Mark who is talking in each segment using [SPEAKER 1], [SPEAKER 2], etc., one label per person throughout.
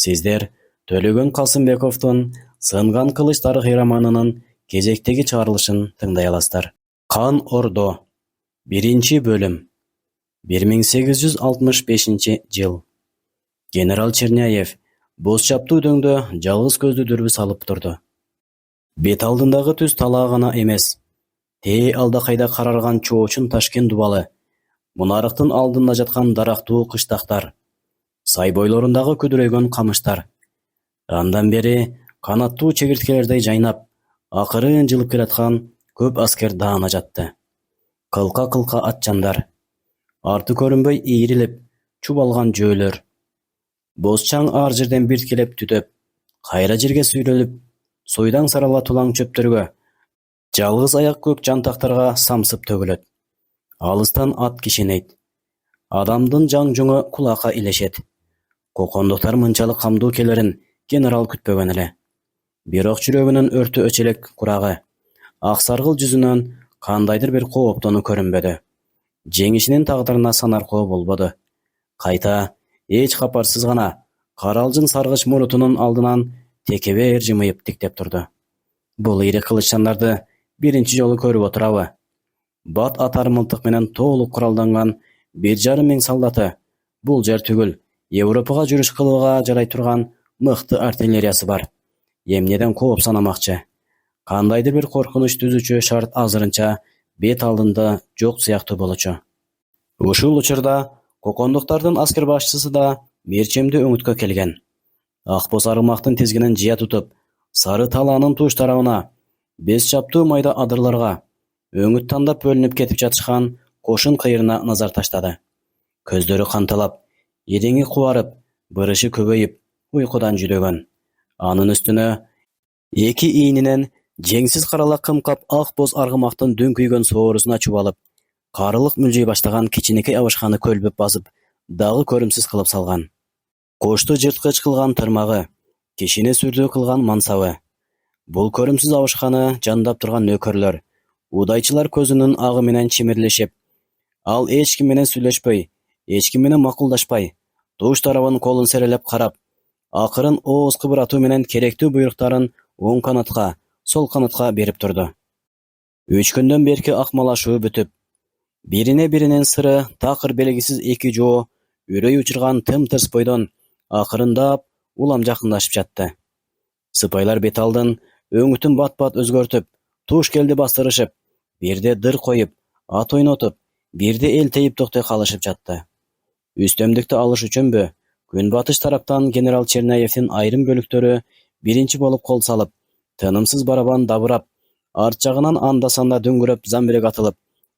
[SPEAKER 1] Сиздер Төлөгөн Касымбековдун Сынган кылычтар кыйраманынын кезектеги чыгарылышын тыңдай аласыздар. Кан Ордо 1-бөлүм 1865-жыл. Генерал Черняев боз чаптуу дөңдө жалгыз көздү дүрбү салып турду. Бет алдындагы түз талаа гана эмес, тээ алда кайда карарган чоочун ташкен дубалы, мунарыктын алдында жаткан дарактуу кыштактар, сай бойлорундагы күдүрөйгөн камыштар. Андан бери канаттуу чегирткелердей жайнап, акырын жылып келаткан көп аскер даана жатты. Кылка атчандар, арты көрүнбөй ийрилип, чубалган жөөлөр. Боз чаң ар жерден бирткелеп түтөп, кайра жерге сүйрөлүп, сойдаң сарала тулаң чөптөргө, жалгыз аяк көк жантактарга самсып төгүлөт. Алыстан ат кишенейт. Адамдын жаң жуңу кулакка илешет. Кокондуктар мынчалык камдуу келерин генерал күтпөгөн эле. Бирок жүрөгүнүн өртү өчелек курагы, ак саргыл жүзүнөн кандайдыр бир кооптонуу көрүнбөдү. Жеңишинин тагдырына санаркоо болбоду. Кайта эч капарсыз гана каралжың саргыч мурутунун алдынан текебер жымыйып тиктеп турду. Бул ири кылыччандарды биринчи жолу көрүп отурабы? Бат атар мылтык менен толук куралданган 1,5 миң солдаты, бул жер түгүл, Европага жүрүш кылууга жарай турган мыкты артиллериясы бар. Эмнеден кооп санамакчы? Кандайдыр бир коркунуч түзүүчү шарт азырынча бет алдында жок сыяктуу болчу. Ушул учурда кокондуктардын аскер башчысы да мерчемдүү өңүткө келген. Ак боз аргымактын тизгинин жыя тутуп, сары талаанын туш тарабына, бес чаптуу майда адырларга, өңүт тандап бөлүнүп кетип жатышкан кошун кыйырына назар таштады. Көздөрү канталап, иреңи кубарып, бырышы көбөйүп, уйкудан жүдөгөн. Анын үстүнө эки ийнинен жеңсиз карала кымкап ак боз аргымактын дөңкүйгөн соорусуна чубалып, карылык мүлжүй баштаган кичинекей абышканы көлбөп басып, дагы көрүмсүз кылып салган. Кошту жырткыч кылган тырмагы, кишини сүрдүү кылган мансабы. Бул көрүмсүз абышканы жандап турган нөкөрлөр, удайчылар көзүнүн агы менен чимирлешип, ал эч ким менен сүйлөшпөй, эч ким менен макулдашпай, туш тарабын колун серелеп карап, акырын ооз кыбыратуу менен керектүү буйруктарын оң канатка, сол канатка берип турду. 3 күндөн берки акмалашуу бүтүп, бирине биринин сыры такыр белгисиз эки жоо, үрөй учурган тым-тырс бойдон акырындап улам жакындашып жатты. Сыпайлар бет алдын, өңүтүн бат-бат өзгөртүп, туш келди бастырышып, бирде дыр коюп, ат ойнотуп, бирде элтейип токтой калышып жатты. Үстөмдүктү алыш үчүнбү, күнбатыш тараптан генерал Черняевдин айрым бөлүктөрү биринчи болуп кол салып, тынымсыз барабан дабырап, арт жагынан анда-санда дүңгүрөп замбирек атылып,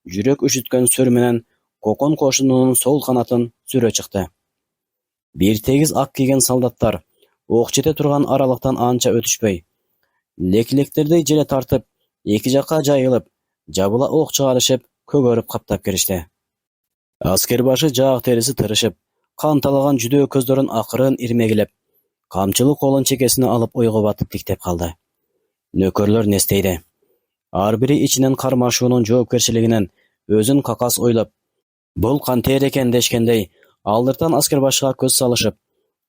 [SPEAKER 1] жүрөк үшүткөн сүр менен кокон кошунунун сол канатын сүрө чыкты. Бир тегиз ак кийген солдаттар ок жете турган аралыктан анча өтүшпөй, леклектердей желе тартып, эки жакка жайылып, жабыла ок чыгарышып, көгөрүп каптап киришти. Аскер башы жаак териси тырышып, кан талаган жүдөө көздөрүн акырын ирмегилеп, камчылы колун чекесине алып ойго батып тиктеп калды. Нөкөрлөр нестейди? Ар бири ичинен кармашуунун жоопкерчилигинен өзүн какас ойлоп, бул кантер экен дешкендей, алдыртан аскер башыга көз салышып,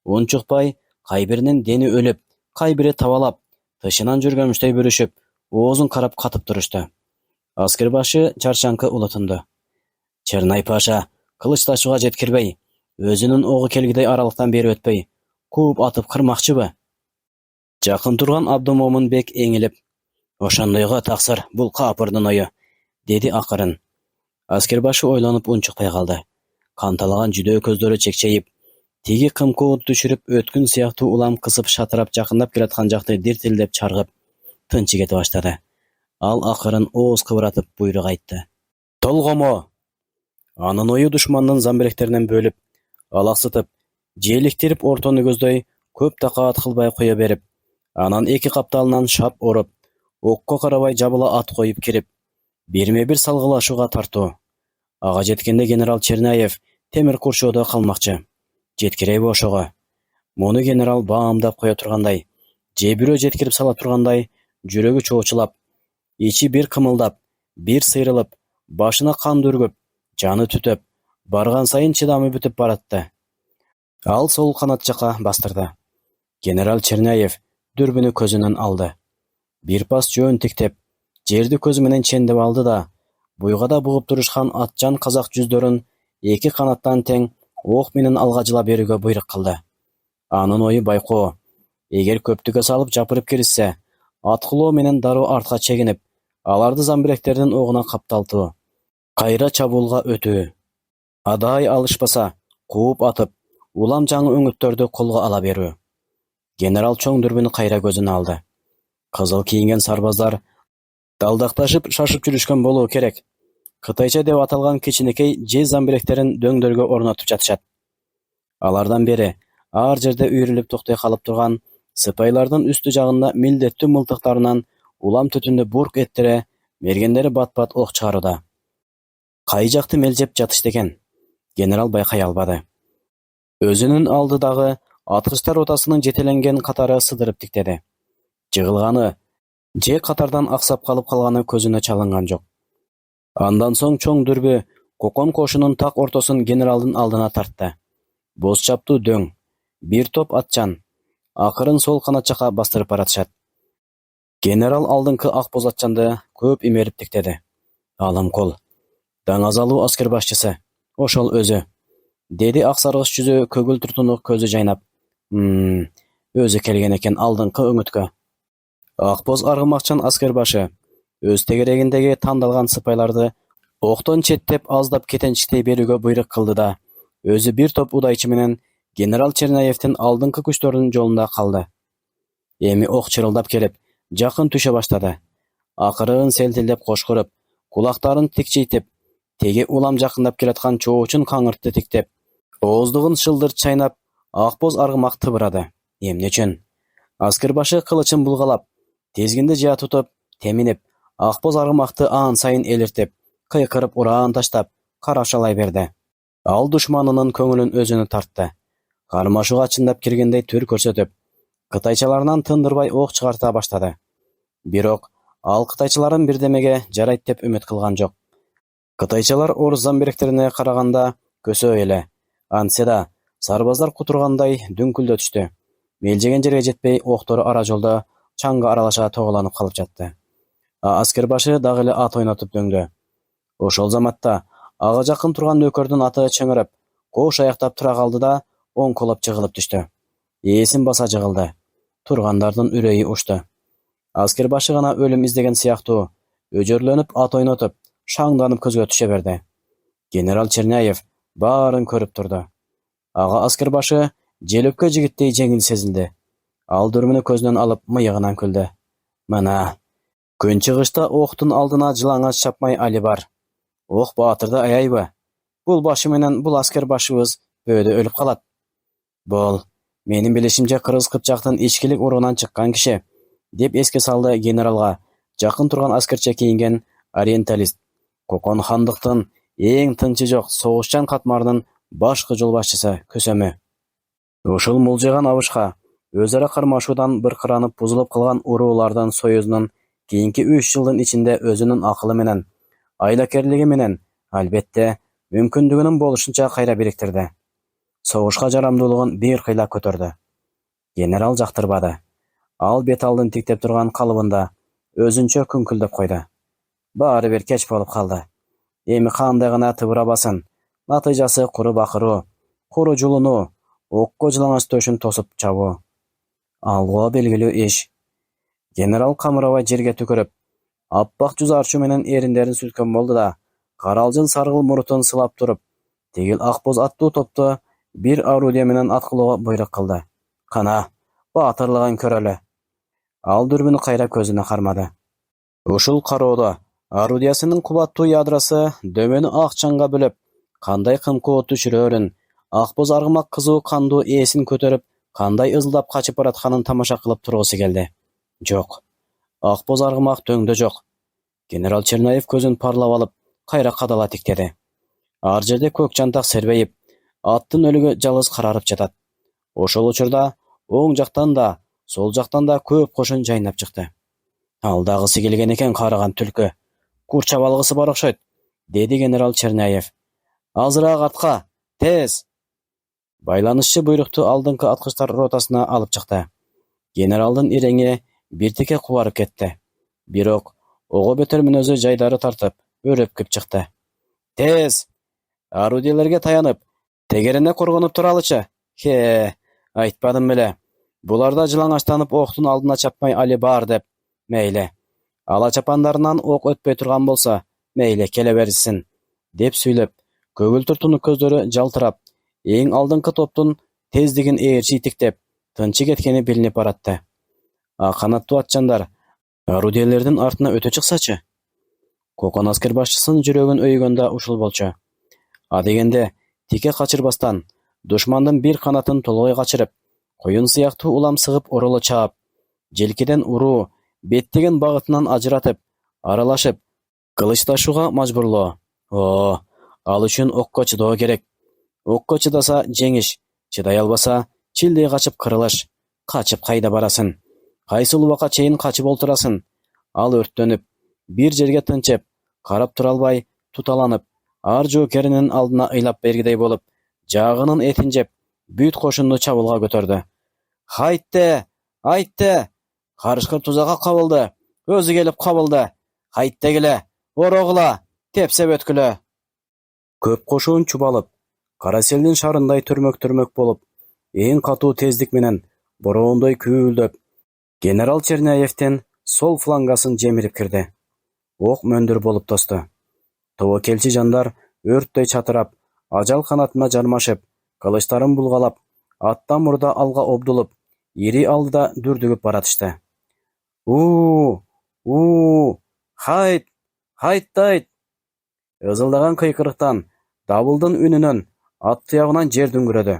[SPEAKER 1] унчукпай, кай биринин дени өлүп, кай бири табалап, тышынан жүргөнмүштөй бүрүшүп, оозун карап катып турушту. Аскер башы чарчаңкы улутунду. Чернай паша, кылычташууга жеткирбей, өзүнүн огу келгидей аралыктан бери өтпөй, кууп атып кырмакчыбы? Жакын турган Абдымомун бек эңилип, ошондойго таксыр, бул каапырдын ою, деди акырын. Аскер башы ойлонуп унчукпай калды. Канталаган жүдөө көздөрү чекчейип, тиги кымкуут түшүрүп өткүн сыяктуу улам кысып шатырап жакындап келаткан жакты диртилдеп чаргып, тынчы кете баштады. Ал акырын ооз кыбыратып буйрук айтты. Толгомо! Анын ою душмандын замбиректеринен бөлүп, алаксытып, желиктирип ортону көздөй көп такаат кылбай кое берип, анан эки капталынан шап оруп, окко карабай жабыла ат коюп кирип, бирме-бир салгылашууга тартуу. Ага жеткенде генерал Черняев темир курчоодо калмакчы. Жеткирейби ошого? Муну генерал баамдап кое тургандай, же бирөө жеткирип сала тургандай, жүрөгү чоочулап, ичи бир кымылдап, бир сыйрылып, башына кан дүргүп, жаны түтөп, барган сайын чыдамы бүтүп баратты. Ал сол канат жака бастырды. Генерал Черняев дүрбүнү көзүнөн алды. Бир пас жөн тиктеп, жерди көзү менен чендеп алды да, буйгада бугуп турушкан атчан казак жүздөрүн эки канаттан тең ок менен алга жыла берүүгө буйрук кылды. Анын ою байкоо. Эгер көптүккө салып жапырып киришсе, аткылоо менен дароо артка чегинип, аларды замбиректердин огуна капталтуу, кайра чабуулга өтүү. Адай алышпаса, кууп атып, улам жаңы өңүттөрдү колго ала берүү. Генерал чоң дүрбүнү кайра көзүнө алды. Кызыл кийинген сарбаздар далдакташып шашып жүрүшкөн болуу керек. Кытайча деп аталган кичинекей же замбиректерин дөңдөргө орнотуп жатышат. Алардан бери ар жерде үйрүлүп токтой калып турган сыпайлардын үстү жагында милдеттүү мылтыктарынан улам түтүндү бурк эттире, мергендери бат-бат ок чыгарууда. Кай жакты мелжеп жатышты экен? Генерал байкай албады. Өзүнүн алдыдагы аткычтар ротасынын жетеленген катары сыдырып тиктеди. Жыгылганы же катардан аксап калып калганы көзүнө чалынган жок. Андан соң чоң дүрбү кокон кошунун так ортосун генералдын алдына тартты. Боз чаптуу дөң, бир топ атчан, акырын сол канат жака бастырып баратышат. Генерал алдыңкы ак боз атчанды көп имерип тиктеди. Алым кол. Даңазалуу аскер башчысы, ошол өзү, деди ак саргыч жүзү көгүл туртунук көзү жайнап. Өзү келген экен алдыңкы өңүткө. Ак боз аргымакчан аскер башы өз тегерегиндеги тандалган сыпайларды октон четтеп аздап кетенчиктей берүүгө буйрук кылды да, өзү бир топ удайчы менен генерал Черняевдин алдыңкы күчтөрүнүн жолунда калды. Эми ок чырылдап келип, жакын түшө баштады. Акырын селтилдеп кошкуруп, кулактарын тикчейтип, теги улам жакындап келаткан чоочун каңыртты тиктеп, ооздугун шылдырт чайнап, ак боз аргымак тыбырады. Эмне үчүн? Аскер башы кылычын булгалап, тезгинди жыя тутуп, теминип, ак боз аргымакты аан сайын элиртип, кыйкырып ураан таштап, карашалай берди. Ал душманынын көңүлүн өзүнө тартты. Кармашууга чындап киргендей түр көрсөтүп, кытайчаларынан тындырбай ок чыгарта баштады. Бирок ал кытайчаларын бирдемеге жарайт деп үмүт кылган жок. Кытайчалар орус замбиректерине караганда көсөө эле. Антсе да сарбаздар кутургандай дүңкүлдөтүштү. Мелжеген жерге жетпей октору ара жолдо чаңга аралаша тоголонуп калып жатты. Аскер башы дагы эле ат ойнотуп дөңдү. Ошол заматта ага жакын турган нөкөрдүн аты чыңырып, кош аяктап тура калды да оңколоп жыгылып түштү. Ээсин баса жыгылды. Тургандардын үрөйү учту. Аскер башы гана өлүм издеген сыяктуу, өжөрлөнүп ат ойнотуп, шаңданып көзгө түшө берди. Генерал Черняев баарын көрүп турду. Ага аскер башы желөккө жигиттей жеңил сезилди. Ал дүрмүнү көзүнөн алып мыйыгынан күлдү. Мына, күнчыгышта октун алдына жылаңач чапмай али бар. Ок баатырды аяйбы? Бул башы менен бул аскер башыбыз бөөдө өлүп калат. Бул менин билишимче Кыргыз Кыпчактын ичкилик уруунан чыккан киши, деп эске салды генералга жакын турган аскерче кийинген ориенталист, Кокон хандыктын эң тынчы жок согушчан катмарынын башкы жол башчысы көсөмү. Ушул мулжуган абышка өз ара кармашуудан быркыранып бузулуп калган уруулардын союзунун кийинки 3 жылдын ичинде өзүнүн акылы менен, айлакерлиги менен, албетте, мүмкүндүгүнүн болушунча кайра бириктирди. Согушка жарамдуулугун бир кыйла көтөрдү. Генерал жактырбады. Ал бет алдын тиктеп турган калыбында өзүнчө күңкүлдөп койду. Баары бир кеч болуп калды. Эми кандай гана тыбырабасын, натыйжасы куру бакыруу, куру жулунуу, окко жылаңач төшүн тосуп чабуу. Алгоо белгилүү иш. Генерал камырабай жерге түкүрүп, аппак жүз арчуу менен эриндерин сүрткөн болду да, каралжын саргыл мурутун сылап туруп, тигил ак боз аттуу топту бир орудие менен аткылоого буйрук кылды. Кана, баатырлыгын көрөлү. Ал дүрбүнү кайра көзүнө кармады. Ушул кароодо орудиясынын кубаттуу ядросы дөмөнү ак чаңга бөлөп, кандай кымкоо түшүрөрүн, ак боз аргымак кызуу кандуу ээсин көтөрүп, кандай ызылдап качып баратканын тамаша кылып тургусу келди. Жок, ак боз аргымак дөңдө жок. Генерал Черняев көзүн парлап алып, кайра кадала тиктеди. Ар жерде көк жантак сербейип, аттын өлүгү жалгыз карарып жатат. Ошол учурда оң жактан да, сол жактан да көп кошун жайнап чыкты. Алдагысы келген экен карыган түлкү. Курчап алгысы бар окшойт, деди генерал Черняев. Азыраак артка, тез! Байланышчы буйрукту алдыңкы аткычтар ротасына алып чыкты. Генералдын иреňi биртике кубарып кетти. Бирок ого бетер мүнөзү жайдары тартып, өрөпкүп чыкты. Тез! Орудиялерге таянып, тегерене коргонуп туралычы. Айтпадым беле. Буларда жылаңачтанып октун алдына чапмай али бар деп. Мейли. Ала чапандарынан ок өтпөй турган болсо, мейли келе берсин, деп сүйлөп, көгүлтүр тунук көздөрү жалтырап, эң алдыңкы топтун тездигин ээрчи тиктеп, тынчы кеткени билинип баратты. Канаттуу атчандар орудиялердин артына өтө чыксачы? Кокон аскер башчысынын жүрөгүн өйгөндө ушул болчу. Дегенде тике качырбастан, душмандын бир канатын толгой качырып, коюн сыяктуу улам сыгып ороло чаап, желкиден уруу, беттеген багытынан ажыратып, аралашып, кылычташууга мажбурлоо. Ал үчүн окко чыдоо керек. Окко чыдаса жеңиш, чыдай албаса чилдей качып кырылыш. Качып кайда барасың? Кайсы убакка чейин качып олтурасың? Ал өрттөнүп, бир жерге тынчып, карап тура албай, туталанып, ар жоокеринин алдына ыйлап бергидей болуп, жаагынын этин жеп, бүт кошунду чабуулга көтөрдү. Айтте! Карышкыр тузакка кабылды. Өзү келип кабылды. Кайттегиле, орогула, тепсе өткүлө. Көп кошун чубалып, кара селдин шарындай түрмөк болуп, эң катуу тездик менен бороондой күөлдөп, генерал Черняевдин сол флангасын жемирип кирди. Ок мөндүр болуп тосту. Тобокелчи жандар өрттөй чатырап, ажал канатына жармашып, кылычтарын булгалап, аттан мурда алга обдулуп, ири алдыда дүрдүгүп баратышты. Хайт! Ызылдаган кыйкырыктан, дабылдын үнүнөн, ат туягынан жер дүңгүрөдү.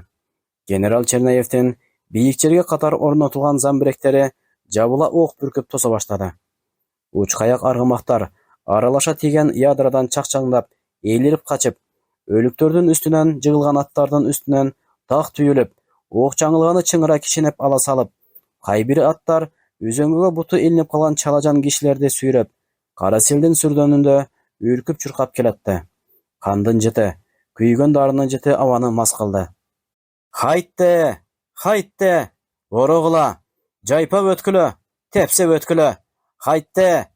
[SPEAKER 1] Генерал Черняевдин бийик жерге катар орнотулган замбиректери жабыла ок бүркүп тосо баштады. Уч каяк аргымактар аралаша тийген ядрадан чакчаңдап, ээлирип качып, өлүктөрдүн үстүнөн жыгылган аттардын үстүнөн так түйүлүп, ок чаңылганы чыңыра кишинеп ала салып, кайбир аттар үзөңгүгө буту илинип калган чалажан кишилерди сүйрөп, кара селдин сүрдөнүндө үркүп чуркап келатты. Кандын жыты, күйгөн дарынын жыты абаны мас кылды. Хайтте! Орогула! Жайпап өткүлө! Тепсеп өткүлө! Хайтте!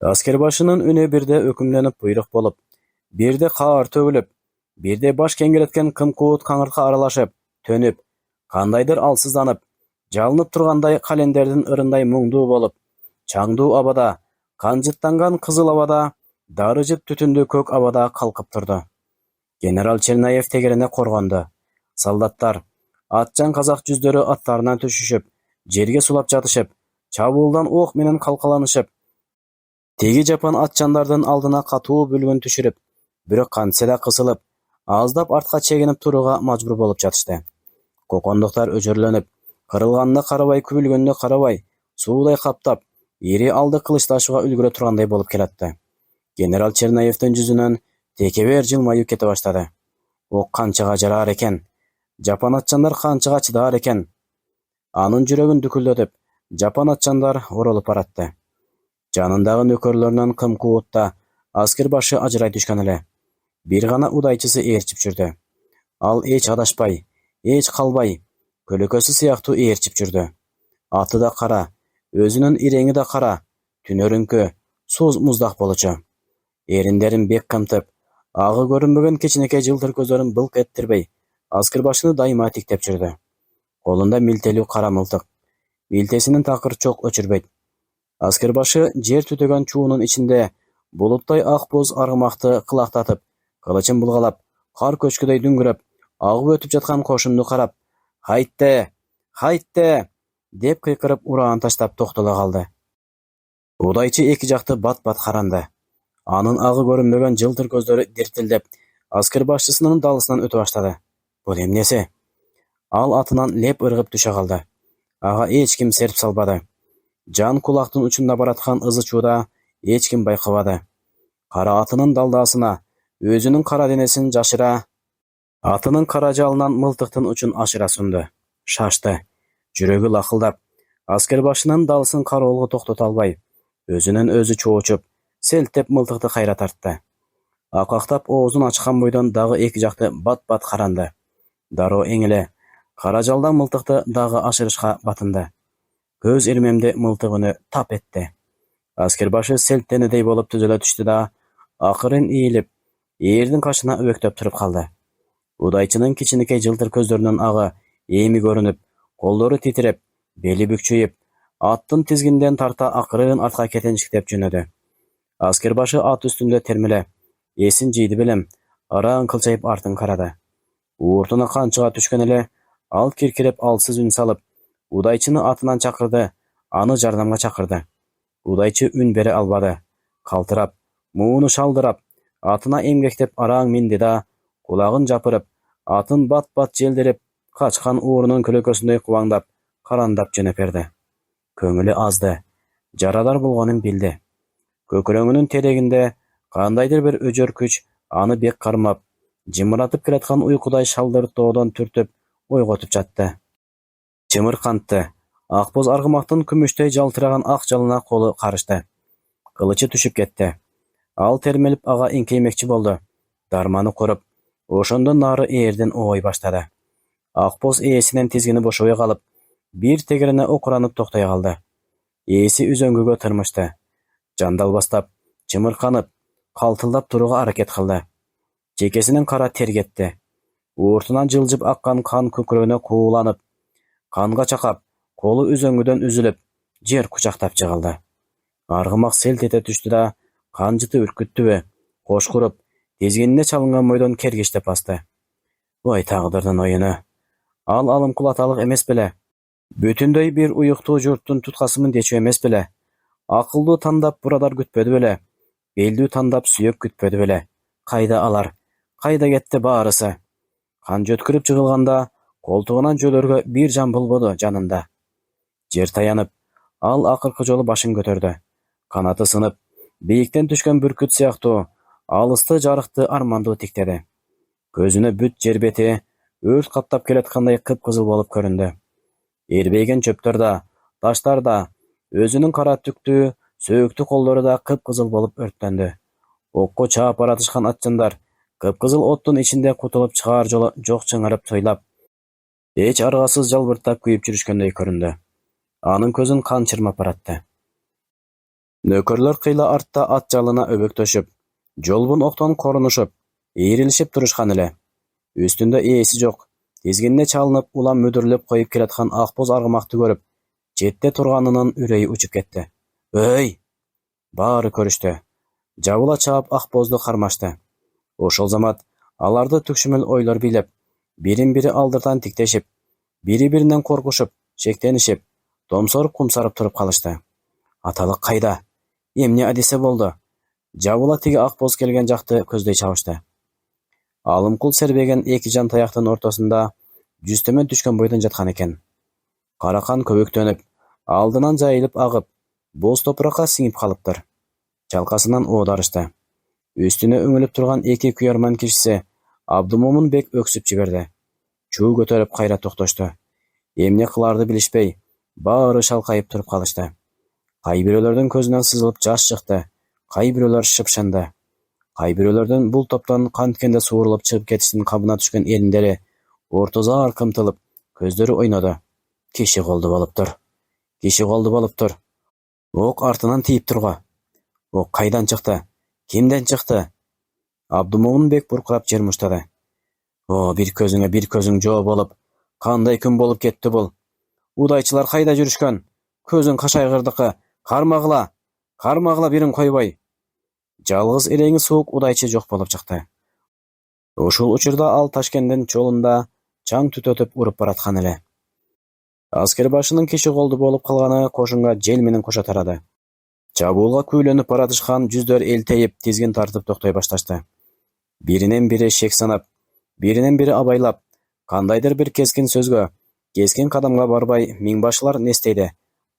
[SPEAKER 1] Аскер башынын үнү бирде өкүмдөнүп буйрук болуп, бирде каар төгүлүп, бирде баш кеңиреткен кымкуут каңырка аралашып, төнүп, кандайдыр алсызданып, жалынып тургандай календердин ырындай муңдуу болуп, чаңдуу абада, канжыттанган кызыл абада, дары жып түтүндүү көк абада калкып турду. Генерал Черняев тегерене коргонду. Солдаттар, атчан казак жүздөрү аттарынан түшүшүп, жерге сулап жатышып, чабуулдан ок менен калкаланышып, теги жапан атчандардын алдына катуу бүлгүн түшүрүп, бирок кантсе да кысылып, аздап артка чегинип турууга мажбур болуп жатышты. Кокондуктар өжөрлөнүп, кырылганына карабай, күбүлгөнүнө карабай, суудай каптап, ири алды кылычташууга үлгүрө тургандай болуп келатты. Генерал Черняевдин жүзүнөн текебер жылмаюу кете баштады. Ок канчага жарар экен? Жапан атчандар канчага чыдаар экен? Анын жүрөгүн дүкүлдөтүп, жапан атчандар оролуп баратты. Жанындагы нөкөрлөрүнөн кымкуутта аскер башы ажырай түшкөн эле. Бир гана удайчысы ээрчип жүрдү. Ал эч адашпай, эч калбай, көлөкөсү сыяктуу ээрчип жүрдү. Аты да кара, өзүнүн иреňи да кара, түнөрүңкү, суз муздак болчу. Эриндерин бек кымтып, агы көрүнбөгөн кичинекей жылтыр көздөрүн былк эттирбей, аскер башыны дайыма тиктеп жүрдү. Колунда милтелүү кара мылтык. Милтесинин такыр чок өчүрбөйт. Аскер башы жер түтөгөн чуунун ичинде булуттай ак боз аргымакты кылактатып, кылычын булгалап, кар көчкүдөй дүңгүрөп, агып өтүп жаткан кошунду карап, «Хайтте!» деп кыйкырып ураан таштап токтоло калды. Удайчы эки жакты бат-бат каранды. Анын агы көрүнбөгөн жылтыр көздөрү диртилдеп, аскер башчысынын далысынан өтө баштады. Бул эмнеси? Ал атынан леп ыргып түшө калды. Ага эч ким серп салбады. Жан кулактын учунда бараткан ызы чууда эч ким байкабады. Кара атынын далдаасына өзүнүн кара денесин жашыра, атынын кара жалынан мылтыктын учун ашыра сунду. Шашты. Жүрөгү лакылдап, аскер башынын далысын кароолго токтото албай, өзүнөн өзү чоочуп, селтеп мылтыкты кайра тартты. Акактап оозун ачкан бойдон дагы эки жакты бат-бат каранды. Дароо эңиле, кара жалдан мылтыкты дагы ашырышка батынды. Көз ирмемди мылтыгыны тап этти. Аскер башы селттенедей болуп түзөлө түштү да, акырын ийилип, ээрдин кашына өбөктөп туруп калды. Удайчынын кичинекей жылтыр көздөрүнүн агы эми көрүнүп, колдору титиреп, бели бүкчүйүп, аттын тизгинден тарта акырын артка кетенчиктеп жөнөдү. Аскер башы ат үстүндө термеле, эсин жийди белем, араң кылчайып артын карады. Ууртуна канчыга түшкөн эле, ал киркиреп алсыз үн салып, удайчыны атынан чакырды, аны жардамга чакырды. Удайчы үн бере албады. Калтырап, мууну шалдырап, атына эмгектеп араң минди да, кулагын жапырып, атын бат-бат желдирип, качкан уурунун көлөкөсүндөй кубаңдап, карандап жөнөп берди. Көңүлү азды. Жарадар болгонун билди. Көкүрөңүнүн терегинде кандайдыр бир өжөр күч аны бек кармап, жымыратып келаткан уйкудай шалдыртоодон түртүп, ойготуп жатты. Чымыркантты. Акбоз аргымактын күмүштөй жалтыраган ак жалына колу карышты. Кылычы түшүп кетти. Ал термелип ага эңкеймекчи болду. Дарманы куруп, ошондон нары ээрден ой баштады. Акбоз ээсинен тизгини бошобой калып, бир тегерене окуранып токтой калды. Ээси үзөңгүгө тырмышты. Жандалбастап, чымырканып, калтылдап турууга аракет кылды. Жекесинен кара тер кетти. Ууртунан жылжып аккан кан көкүрөгүнө кууланып, канга чакап, колу үзөңгүдөн үзүлүп, жер кучактап жыгылды. Аргымак селт эте түштү да, канжыты үркүттүбү, кошкуруп, тизгинине чалынган мойдон кергиштеп басты. Ой тагдырдын оюну. Ал алымкул аталык эмес беле? Бүтүндөй бир уюктуу журттун туткасымын дечү эмес беле? Акылдуу тандап бурадар күтпөдү беле? Белдүү тандап сүйөк күтпөдү беле? Кайда алар? Кайда кетти баарысы? Кан жөткүрүп жыгылганда, колтугунан жөлөргө бир жан болбоду жанында. Жер таянып, ал акыркы жолу башын көтөрдү. Канаты сынып, бийиктен түшкөн бүркүт сыяктуу, алысты жарыкты армандуу тиктеди. Көзүнө бүт жер бети өрт каптап келаткандай кыпкызыл болуп көрүндү. Эрбейген чөптөр да, таштар да, өзүнүн кара түктүү, сөөктүү колдору да кыпкызыл болуп өрттөндү. Окко чаап баратышкан атчандар кыпкызыл оттун ичинде кутулуп чыгаар жолу жок чыңырып тойлап, эч аргасыз жалбырттап күйүп жүрүшкөндөй көрүндү. Анын көзүн кан чырмап баратты. Нөкөрлөр кыйла артта ат жалына өбөктөшүп, жолбун октон корунушуп, ийрилишип турушкан эле. Үстүндө ээси жок, тизгинине чалынып улам мүдүрлөп коюп келаткан акбоз аргымакты көрүп, четте турганынын үрөйү учуп кетти. Өй! Баары көрүштү. Жабыла чаап акбозду кармашты. Ошол замат аларды түкшүмөл ойлор бийлеп, бирин-бири алдыртан тиктешип, бири-биринен коркушуп, шектенишип, томсоруп кумсарып туруп калышты. Аталык кайда? Эмне адисе болду? Жабыла тиги акбоз келген жакты көздөй чабышты. Алымкул сербеген эки жан таяктын ортосунда жүз төмөн түшкөн бойдон жаткан экен. Каракан көбөктөнүп, алдынан жайылып агып, боз топуракка сиңип калыптыр. Чалкасынан оодарышты. Үстүнө өңүлүп турган эки күйөрман кишиси Абдымомун бек өксүп жиберди. Чуу көтөрүп кайра токтошту. Эмне кыларды билишпей, баары шалкайып туруп калышты. Кай бирөөлөрдүн көзүнөн сызылып жаш чыкты, кай бирөөлөр шыпшынды. Кай бирөөлөрдүн бул топтон канткенде суурулуп чыгып кетиштин кабына түшкөн эриндери ортозаар кымтылып, көздөрү ойноду. Киши колду болуптур. Киши колду болуптур. Ок артынан тийип турго. Ок кайдан чыкты? Кимден чыкты? Абдымомун бек буркурап жер муштады. О, бир көзүң жоо болуп, кандай күн болуп кетти бул? Удайчылар кайда жүрүшкөн? Көзүң кашайгырдыкы, кармагыла бирин койбой. Жалгыз элеңи суук удайчы жок болуп чыкты. Ушул учурда ал Ташкендин жолунда чаң түтөтүп уруп бараткан эле. Аскер башынын киши колду болуп калганы кошунга жел менен кошо тарады. Чабуулга күйлөнүп баратышкан жүздөр элтейип, тизгин тартып токтой башташты. Биринен бири шек санап, биринен бири абайлап, кандайдыр бир кескин сөзгө, кескин кадамга барбай, миңбашылар нестейди,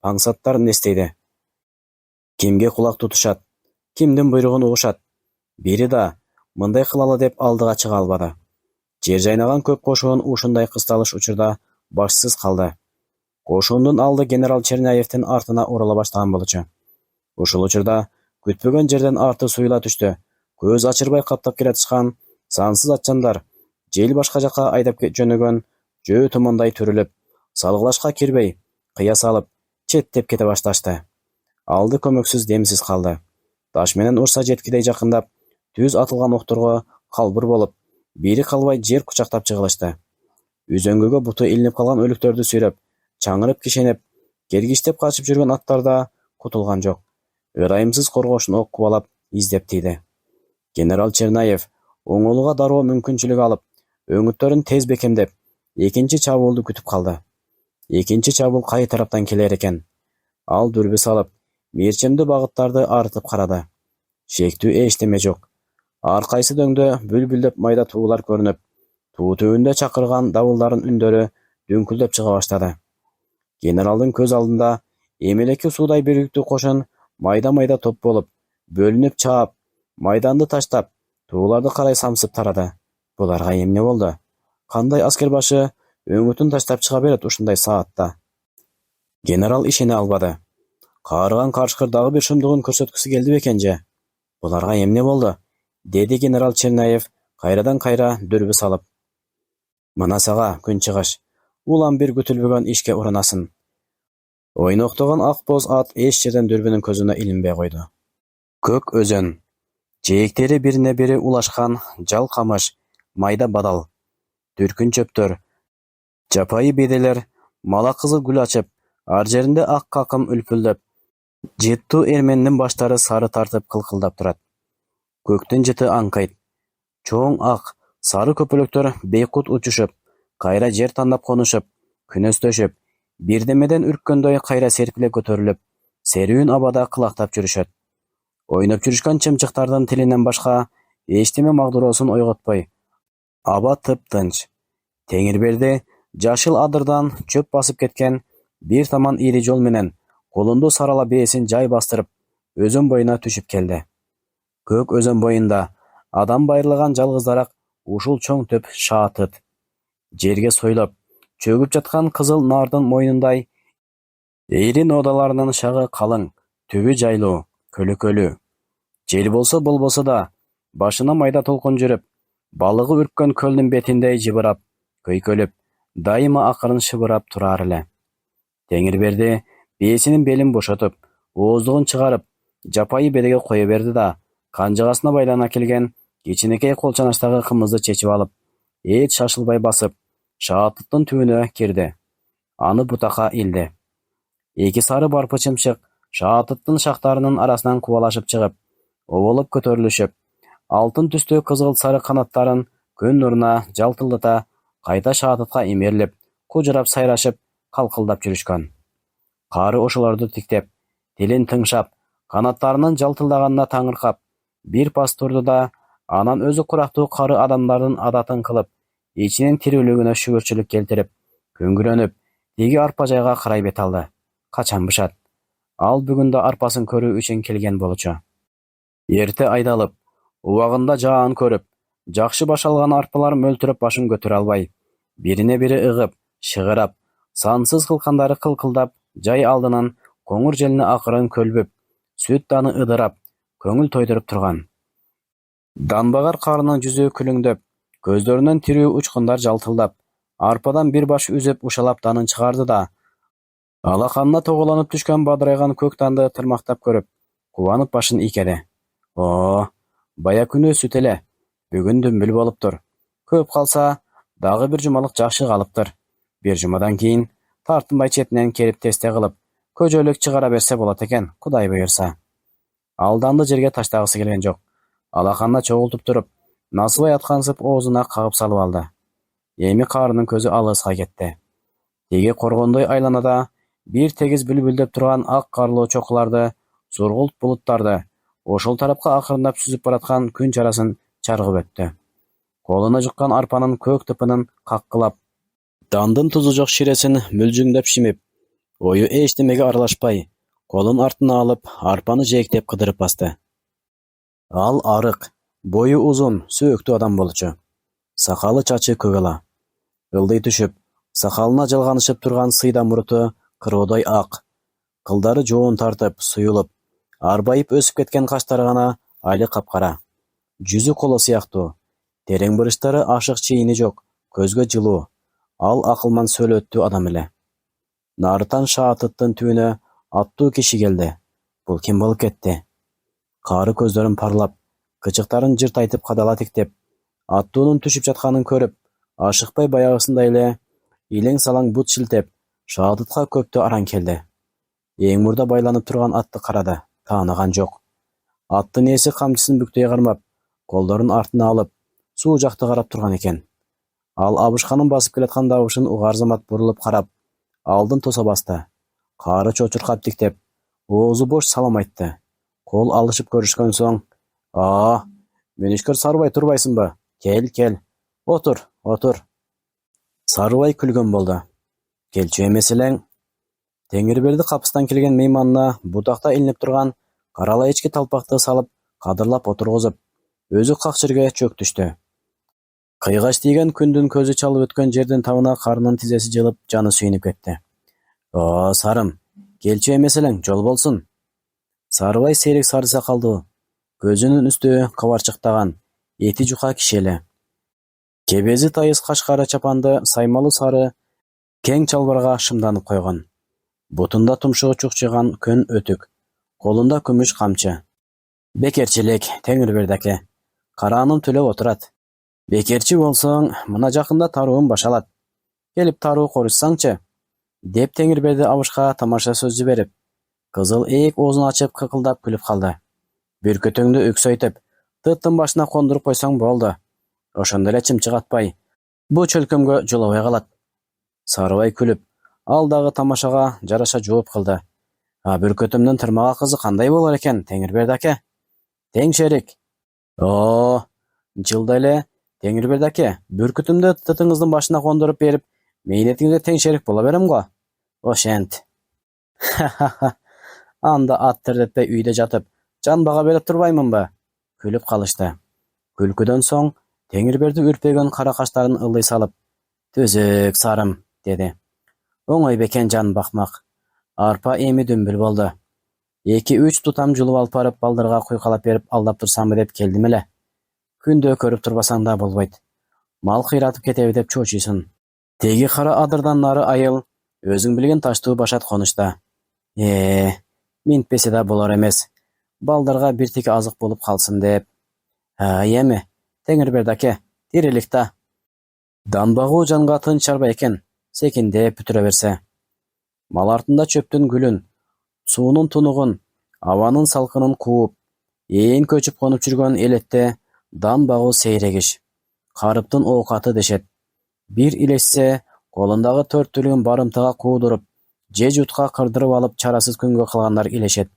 [SPEAKER 1] паңсаттар нестейди. Кимге кулак тутушат, кимдин буйругун угушат. Бири да мындай кылалы деп алдыга чыга албады. Жер жайнаган көк кошун ушундай кысталыш учурда башсыз калды. Кошундун алды генерал Черняевдин артына орола баштаган болчу. Ушул учурда күтпөгөн жерден арты суюла түштү. Көз ачырбай каптап келатышкан сансыз атчандар жел башка жака айдап жөнөгөн жөө томондай түрүлүп, салгылашка кирбей, кыя салып, четтеп кете башташты. Алды көмөксүз, демсиз калды. Таш менен урса жеткидей жакындап, түз атылган окторго калбыр болуп, бири калбай жер кучактап жыгылышты. Үзөңгүгө буту илинип калган өлүктөрдү сүйрөп, чаңырып кишенеп, кергиштеп качып жүргөн аттар да кутулган жок. Ырайымсыз коргошун ок кубалап, издеп тийди. Генерал Черняев оңолууга дароо мүмкүнчүлүк алып, өңүттөрүн тез бекемдеп, экинчи чабуулду күтүп калды. Экинчи чабуул кай тараптан келер экен? Ал дүрбү салып, мээрчемдүү багыттарды арытып карады. Шектүү эчтеме жок. Ар кайсы дөңдө бүлбүлдөп майда туулар көрүнүп, туу түбүндө чакырган давылдардын үндөрү дүңкүлдөп чыга баштады. Генералдын көз алдында эмелеки суудай бирүктүү кошун майда-майда топ болуп, бөлүнүп чаап, майданды таштап, тууларды карай самсып тарады. Буларга эмне болду? Кандай аскер башы өңүтүн таштап чыга берет ушундай саатта? Генерал ишене албады. Каарыган карышкыр дагы бир шумдугун көрсөткүсү келди бекен же? Буларга эмне болду? Деди генерал Черняев кайрадан кайра дүрбү салып. Мына сага күн чыгыш. Улам бир күтүлбөгөн ишке урунасын. Ойноктогон ак боз ат эч жерден дүрбүнүн көзүнө илинбей койду. Көк өзөн. Жээктери бирине бири улашкан жал камыш, майда бадал, дүркүн чөптөр, жапайы беделер, мала кызыл гүл ачып, ар жеринде ак какым үлпүлдөп, жыттуу эрмендин баштары сары тартып кылкылдап турат. Көктүн жыты аңкайт. Чоң ак, сары көпөлөктөр бейкут учушуп, кайра жер тандап конушуп, күнөстөшүп, бирдемеден үрккөндөй кайра серпиле көтөрүлүп, серүүн абада кылактап жүрүшөт. Ойноп жүрүшкөн чымчыктардын тилинен башка эчтеме магдыроосун ойготпой, аба тып-тынч. Теңирберди жашыл адырдан чөп басып кеткен бир таман ири жол менен колунду сарала бээсин жай бастырып, өзөн боюна түшүп келди. Көк өзөн боюнда адам байырлаган жалгыздарак ушул чоң төп шаатыт. Жерге сойлоп, чөгүп жаткан кызыл нардын мойнундай ири нодаларынын шагы калың, түбү жайлуу, көлөкөлүү. Жел болбосо да, башына майда толкун жүрүп, балыгы үрккөн көлдүн бетиндей жыбырап, көйкөлүп, дайыма акырын шыбырап турар эле. Теңирберди бээсинин белин бошотуп, ооздугун чыгарып, жапайы бедеге кое берди да, канжыгасына байлана келген кичинекей кол чаначтагы кымызды чечип алып, эч шашылбай басып, шаатыттын түбүнө кирди. Аны бутакка илди. Эки сары барпы чымчык шаатыттын шактарынын арасынан кубалашып чыгып, оболоп көтөрүлүшүп, алтын түстүү кызгылт сары канаттарын күн нуруна жалтылдата кайта шаатытка имерилип, кужурап сайрашып, калкылдап жүрүшкөн. Кары ошолорду тиктеп, тилин тыңшап, канаттарынын жалтылдаганына таңыркап, бир пас турду да, анан өзү курактуу кары адамдардын адатын кылып, ичинин тирүүлүгүнө шүгүрчүлүк келтирип, күңгүрөнүп, тиги арпа жайга карай бет алды. Качан бышат? Ал бүгүн да арпасын көрүү үчүн келген болчу. Эрте айдалып, убагында жаан көрүп, жакшы баш алган арпалар мөлтүрөп башын көтөрө албай, бирине бири ыгып, шыгырап, сансыз кылкандары кылкылдап, жай алдынан коңур желине акырын көлбүп, сүт даны ыдырап, көңүл тойдуруп турган. Данбагар карынын жүзү күлүңдөп, көздөрүнөн тирүү учкундар жалтылдап, арпадан бир баш үзүп ушалап данын чыгарды да, алаканына тоголонуп түшкөн бадырайган көк данды тырмактап көрүп, кубанып башын ийкеди. Бая күнү сүт эле, бүгүн дүмбүл болуптур. Көп калса, дагы бир жумалык жакшы калыптыр. Бир жумадан кийин тартынбай четинен келип тесте кылып, көжөлүк чыгара берсе болот экен, Кудай буйрса. Ал данды жерге таштагысы келген жок. Алаканына чогултуп туруп, насыбай аткансып оозуна кагып салып алды. Эми карынын көзү алыска кетти. Теги коргондой айланада бир тегиз бүлбүлдөп турган ак карлуу чокуларды, сургулт булуттарды, ошол тарапка акырындап сүзүп бараткан күн чарасын чаргып өттү. Колуна жуккан арпанын көк тыпынын каккылап, дандын тузу жок ширесин мүлжүңдөп шимип, ою эчтемеге аралашпай, колун артына алып, арпаны жээктеп кыдырып басты. Ал арык, бою узун, сөөктүү адам болчу. Сакалы чачы көк ала. Ылдый түшүп, сакалына жалганышып турган сыйда муруту кыроодой ак. Кылдары жоон тартып, суюлуп, арбайып өсүп кеткен каштары гана али капкара. Жүзү коло сыяктуу. Терең буручтары ашык чийини жок, көзгө жылуу. Ал акылман сөөлөттүү адам эле. Нарытан шаатыттын түбүнө аттуу киши келди. Бул ким болуп кетти? Кары көздөрүн парлап, кычыктарын жырт айтып кадала тиктеп, аттуунун түшүп жатканын көрүп, ашыкпай баягысындай эле илең салаң бут шилтеп, шаатытка көптө араң келди. Эң мурда байланып турган атты карады, тааныган жок. Аттын ээси камчысын бүктөй кармап, колдорун артына алып, суу жакты карап турган экен. Ал абышканын басып келаткан добушун угаар замат бурулуп карап, алдын тоса басты. Кары чочуркап тиктеп, оозу бош салам айтты. Кол алышып көрүшкөн соң, Мүнүшкөр Сарыбай турбайсыңбы? Кел. Отур. Сарыбай күлгөн болду. Келчү эмес элең. Теңирберди капыстан келген мейманына бутакта илинип турган карала ички талпакты салып, кадырлап отургузуп, өзү как жерге чөктүштү. Кыйгач тийген күндүн көзү чалып өткөн жердин табына карынын тизеси жылып, жаны сүйүнүп кетти. Сарым, келчү эмес элең, жол болсун. Сарыбай сейрек сары сакалдуу, көзүнүн үстү кабарчыктаган, эти жука киши эле. Кебези тайыз кашкары чапанды саймалуу сары кең чалбарга шымданып койгон. Бутунда тумшугу чукчуйган көн өтүк, колунда күмүш камчы. Бекерчилик, Теңирберди аке. Карааным төлөп отурат. Бекерчи болсоң, мына жакында тарууң башалат. Келип таруу корушсаңчы, деп Теңирберди абышка тамаша сөз жиберип, кызыл ээк оозун ачып кыкылдап күлүп калды. Бүркөтөңдү үксөйтүп, тыттын башына кондуруп койсоң болду. Ошондо эле чымчык атпай, бу чөлкөмгө жолобой калат. Сарыбай күлүп, ал дагы тамашага жараша жооп кылды. Бүркөтөмдүн тырмак акызы кандай болор экен, Теңирберди аке? Тең шерик. Жылда эле, Теңирберди аке, бүркүтүмдү тытыңыздын башына кондуруп берип, мээнетиңизге тең шерик боло берем го. Ошент. Анда ат тердетпей үйдө жатып, жан бага берип турбаймынбы? Күлүп калышты. Күлкүдөн соң Теңирберди үрпөйгөн кара каштарын ылдый салып, «Түзүк, Сарым», деди. Оңой бекен жан бакмак. Арпа эми дүмбүл болду. 2-3 тутам жулуп алып барып, балдарга куйкалап берип алдап турсамбы деп келдим эле. Күндө көрүп турбасаң да болбойт. Мал кыйратып кетеби деп чоочуйсуң. Теги кара адырдан нары айыл, өзүң билген таштуу башат конушта. Минтпесе да болор эмес. Балдарга бир тике азык болуп калсын деп. Эми, Теңирберди аке, тирилик да. Дан багуу жанга тынч чарбай экен, секиндеп бүтүрө берсе. Мал артында чөптүн гүлүн, суунун тунугун, абанын салкынын кууп, ээн көчүп конуп жүргөн элетте дан багуу сейрегиш. Карыптын оокаты дешет. Бир илешсе, колундагы 4 түлүгүн барымтага куудуруп, же жутка кырдырып алып чарасыз күнгө калгандар илешет.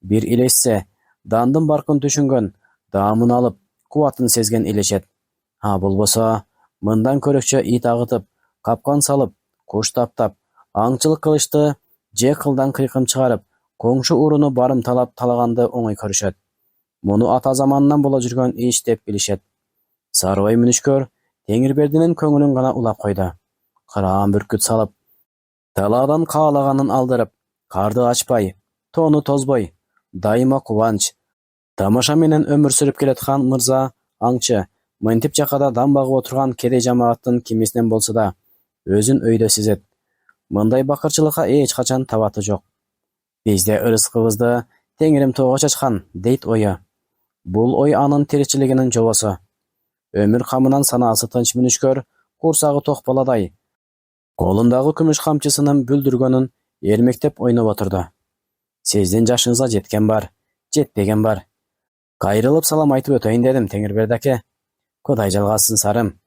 [SPEAKER 1] Бир илешсе, дандын баркын түшүнгөн, даамын алып, кубатын сезген илешет. Болбосо, мындан көрөкчө ит агытып, капкан салып, куш таптап, аңчылык кылышты, же кылдан кыйкым чыгарып, коңшу уруну барымталап талаганды оңой көрүшөт. Муну ата заманынан боло жүргөн иш деп билишет. Сарыбай мүнүшкөр Теңирбердинин көңүлүн гана улап койду. Караан бүркүт салып, талаадан каалаганын алдырып, карды ачпай, тоону тозбой, дайыма кубанч. Тамаша менен өмүр сүрүп келаткан мырза, аңчы, мынтип жакада дан багып отурган кедей жамааттын кимисинен болсо да, өзүн өйдө сезет. Мындай бакырчылыкка эч качан табаты жок. Бизде ырыскыбызды Теңирим тоого чачкан, дейт ою. Бул ой анын тиричилигинин жобосу. Өмүр камынан санаасы тынч мүнүшкөр, курсагы ток баладай, колундагы күмүш камчысынын бүлдүргөнүн эрмектеп ойноп отурду. Сиздин жашыңызга жеткен бар, жетпеген бар. Кайрылып салам айтып өтөйүн дедим, Теңирберди аке. Кудай жалгасын, Сарым.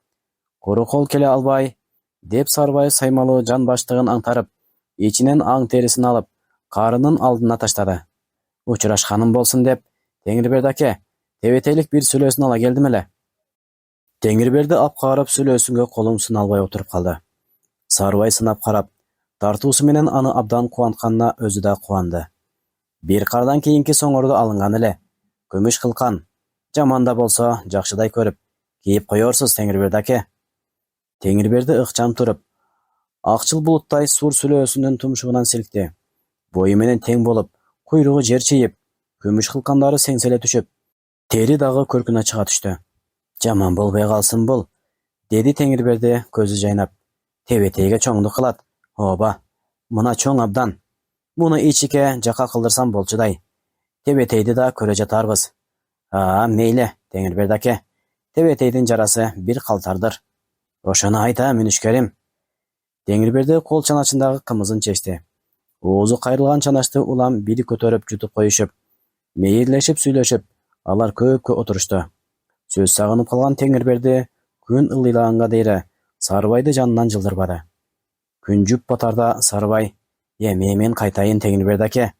[SPEAKER 1] Куру кол келе албай, деп Сарыбай саймалуу жан баштыгын аңтарып, ичинен аң терисин алып, карынын алдына таштады. Учурашканым болсун деп, Теңирберди аке, тебетелик бир сүлөөсүн ала келдим эле. Теңирберди апкаарып сүлөөсүнгө колун суна албай отуруп калды. Сарыбай сынап карап, тартуусу менен аны абдан кубантканына өзү да кубанды. Бир кардан кийинки соңорду алынган эле. Күмүш кылкан, жаман да болсо жакшыдай көрүп, кийип коерсуз, Теңирберди аке. Теңирберди ыкчам туруп, акчыл булуттай сур сүлөөсүнүн тумшугунан силкти. Бою менен тең болуп, куйругу жер чийип, күмүш кылкандары сеңселе түшүп, тери дагы көркүнө чыга түштү. Жаман болбай калсын бул, деди Теңирберди көзү жайнап. Тебетейге чоңду кылат. Оба, мына чоң абдан. Муну ичике жака кылдырсам болчудай. Тебетейди да көрө жатарбыз. Мейле, Теңирберди аке. Тебетейдин жарасы бир калтардыр. Ошону айта, мүнүшкерим. Теңирберди кол чаначындагы кымызын чечти. Оозу кайрылган чаначты улам бири көтөрүп жутуп коюшуп, мейирлешип сүйлөшүп, алар көпкө отурушту. Сөз сагынып калган Теңирберди күн ылдыйлаганга дейре Сарыбайды жанынан жылдырбады. Күн жуп батарда Сарыбай: мен кайтайын, Теңирберди аке,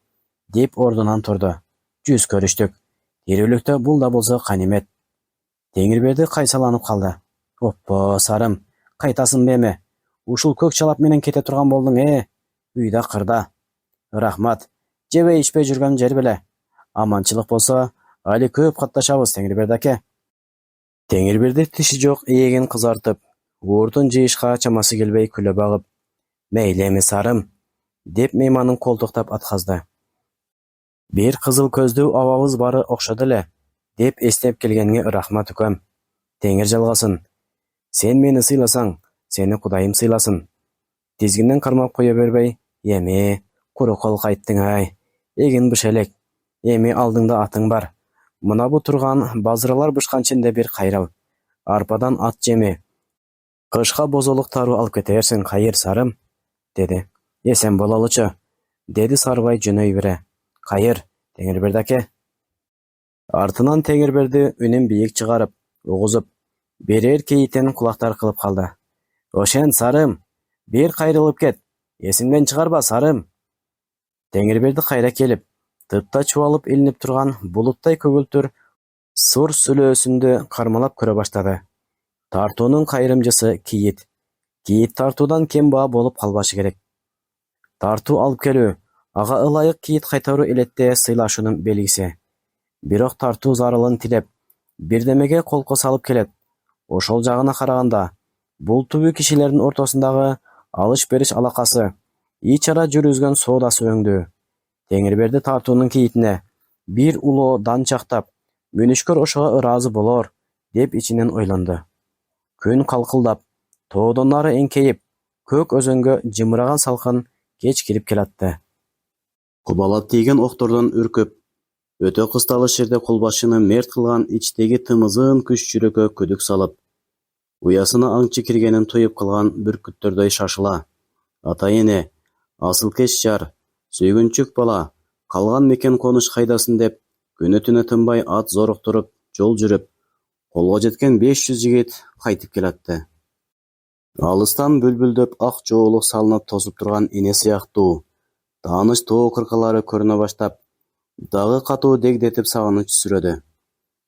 [SPEAKER 1] деп ордунан турду. Жүз көрүштүк. Тирүүлүктө бул да болсо канемет. Теңирберди кайсаланып калды. Оппо, Сарым, кайтасың беме? Ушул көк чалап менен кете турган болдуң, Үйдө кырда. Рахмат. Жебей ичпей жүргөн жер беле. Аманчылык болсо, али көп катташабыз, Теңирберди аке. Теңирберди тиши жок ээгин кызартып, ууртун жыйышка чамасы келбей күлө багып: Мейли эми, Сарым, деп мейманын колтуктап атказды. Бир кызыл көздүү абабыз бары окшоду эле, деп эстеп келгениңе рахмат үкөм. Теңир жалгасын. Сен мени сыйласаң, сени Кудайым сыйласын. Тизгинден кармап кое бербей: куру кол кайттың, эгин быш элек. Эми алдыңда атың бар. Мына бу турган базыралар бышкан ченде бир кайрал. Арпадан ат жеми. Кышка бозолук таруу алып кетерсиң, кайыр, Сарым, деди. Эсен бололучу, деди Сарыбай жөнөй бере. Кайыр, Теңирберди аке. Артынан Теңирберди үнүн бийик чыгарып, угузуп, берер кейитен кулактар кылып калды. Ошен, Сарым, бир кайрылып кет. Эсиңден чыгарба, Сарым. Теңирберди кайра келип, тыпта чубалып илинип турган булуттай көгүлтүр сур сүлөөсүндү кармалап көрө баштады. Тартуунун кайрымчысы кийит. Кийит тартуудан кем баа болуп калбашы керек. Тартуу алып келүү, ага ылайык кийит кайтаруу элетте сыйлашуунун белгиси. Бирок тартуу зарылын тилеп, бирдемеге колко салып келет. Ошол жагына караганда, бул түбү кишилердин ортосундагы алыш-бериш алакасы, ич-ара жүргүзгөн соодасы өңдүү. Теңирберди тартуунун кийитине бир улоо дан чактап, мүнүшкөр ошого ыраазы болор, деп ичинен ойлонду. Күн калкылдап, тоодон нары эңкейип, көк өзөнгө жымыраган салкын кеч кирип келатты. Кубалап тийген октордон үркүп, өтө кысталыш жерде колбашчыны мерт кылган ичтеги тымызын күч жүрөккө күдүк салып, уясына аңчы киргенин туюп калган бүркүттөрдөй шашыла. Ата-эне, асыл-кеч жар, сүйгүнчүк бала, калган мекен конуш кайдасын деп, күнү-түнү тынбай ат зоруктуруп, жол жүрүп, колго жеткен 500 жигит кайтып келатты. Алыстан бүлбүлдөп ак жоолук салынып тосуп турган эне сыяктуу тааныш тоо кыркалары көрүнө баштап, дагы катуу дегдетип сагыныч сүрөдү.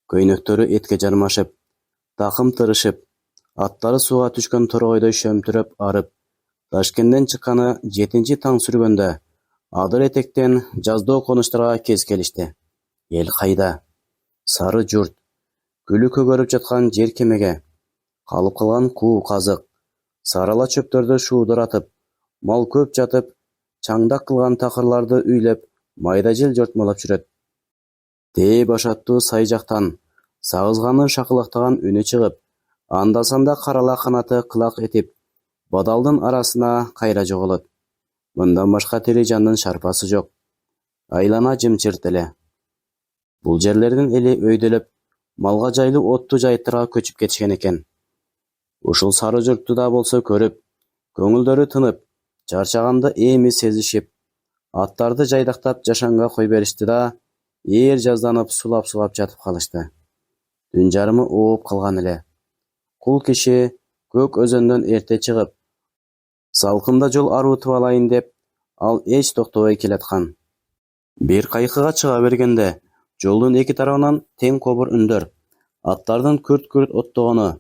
[SPEAKER 1] Көйнөктөрү этке жармашып, такым тырышып, аттары сууга түшкөн торгойдой шөмтүрөп арып, Ташкенттен чыкканы 7-нчи таң сүргөндө, адыр этектен жаздоо конуштарга кез келишти. Эл кайда? Сары журт, гүлү көгөрүп жаткан жер кемеге, калып калган куу казык, сарала чөптөрдү шуудуратып, мал көп жатып, чаңдак кылган такырларды үйлөп, майда жел жортмолоп жүрөт. Тээ башаттуу сай жактан сагызганын шакылактаган үнү чыгып, анда-санда карала канаты кылак этип, бадалдын арасына кайра жоголот. Мындан башка тири жандын шарпасы жок. Айлана жымчырт эле. Бул жерлердин эли өйдөлөп, малга жайлуу оттуу жайыттарга көчүп кетишкен экен. Ушул сары журтту да болсо көрүп, көңүлдөрү тынып, чарчаганды эми сезишип, аттарды жайдактап жашанга кой беришти да, ээр жазданып сулап жатып калышты. Түн жарымы ооп калган эле. Кул киши көк өзөндөн эрте чыгып, салкында жол арутуп алайын деп, ал эч токтобой келаткан. Бир кайкыга чыга бергенде, жолдун эки тарабынан тең кобур үндөр, аттардын күрт-күрт оттогону,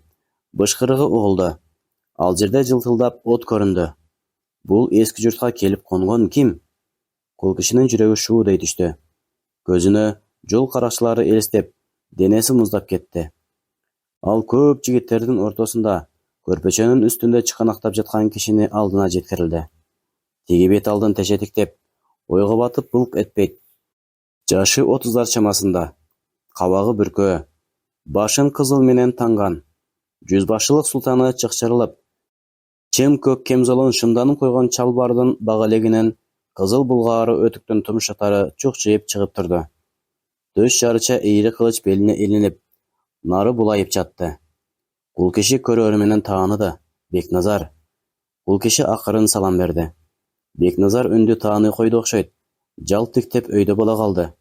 [SPEAKER 1] бышкырыгы угулду. Ал жерде жылтылдап от көрүндү. Бул эски журтка келип конгон ким? Кул кишинин жүрөгү шуудей түштү. Көзүнө жол каракчылары элестеп, денеси муздап кетти. Ал көп жигиттердин ортосунда, көрпөчөнүн үстүндө чыканактап жаткан кишини алдына жеткирилди. Тиги бет алдын тешетиктеп, ойго батып былк этпейт. Жашы 30-дар чамасында. Кабагы бүркөө. Башын кызыл менен танган. Жүзбашчылык султаны чыкчырылып, чым көк кемзолун шымданып койгон чалбардын багалегинен кызыл булгаары өтүктүн тумшуктары чукчуйуп чыгып турду. Төш жарыча ийри кылыч белине илинип, нары булайып жатты. Кул киши көрөрү менен тааныды. Бекназар. Кул киши акырын салам берди. Бекназар үндү тааный койду окшойт. Жалт тиктеп өйдө бола калды.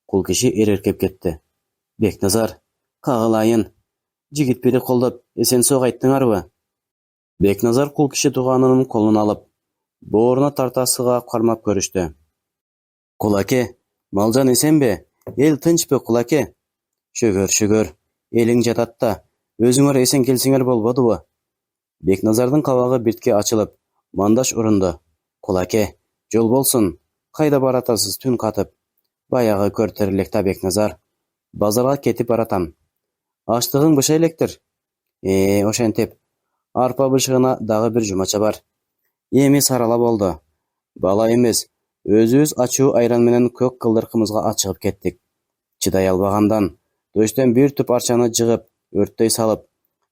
[SPEAKER 1] Кул киши эреркеп кетти. Бекназар, кагалайын. Жигит бири колдоп, эсен соо кайттыңарбы? Бекназар кул киши тууганынын колун алып, бооруна тартасыга кармап көрүштү. Кулаке, малжан эсенби? Эл тынчпы, кулаке? Шүгөр, элиң жатат да, өзүңөр эсен келсеңер болбодубу? Бекназардын кабагы биртке ачылып, мандаш урунду. Кулаке, жол болсун. Кайда баратасыз түн катып? Баягы көртөр элек да, Бекназар. Базарга кетип баратам. Аштыгың быша электир. Ошентип. Арпа бышыгына дагы бир жумача бар. Эми сарала болду. Бала эмес, өзүбүз ачуу айран менен көк кылдыркыбызга ачыгып кеттик. Чыдай албагандан, төштөн бир туп арчаны жыгып, өрттөй салып,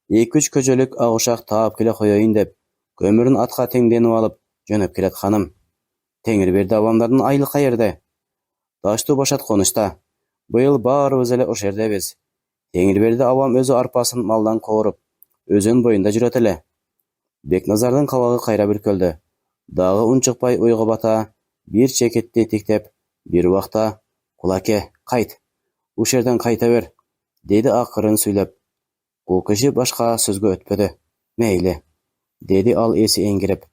[SPEAKER 1] 2-3 көжөлүк агушак таап келе коеюн деп, көмүрүн атка теңденип алып, жөнөп келет ханым. Теңирберди абамдардын айылы каерде? Таштуу башат конушта. Быйыл баарыбыз эле ошол жердебиз. Теңирберди абам өзү арпасын малдан кооруп, өзөн боюнда жүрөт эле. Бекназардын кабагы кайра бүркөлдү. Дагы унчукпай ойго бата, бир чекетти тиктеп, бир убакта: "Кулаке, кайт. Ушул жерден кайта бер", деди акырын сүйлөп. Кул киши башка сөзгө өтпөдү. "Мейли", деди ал эси эңгирип.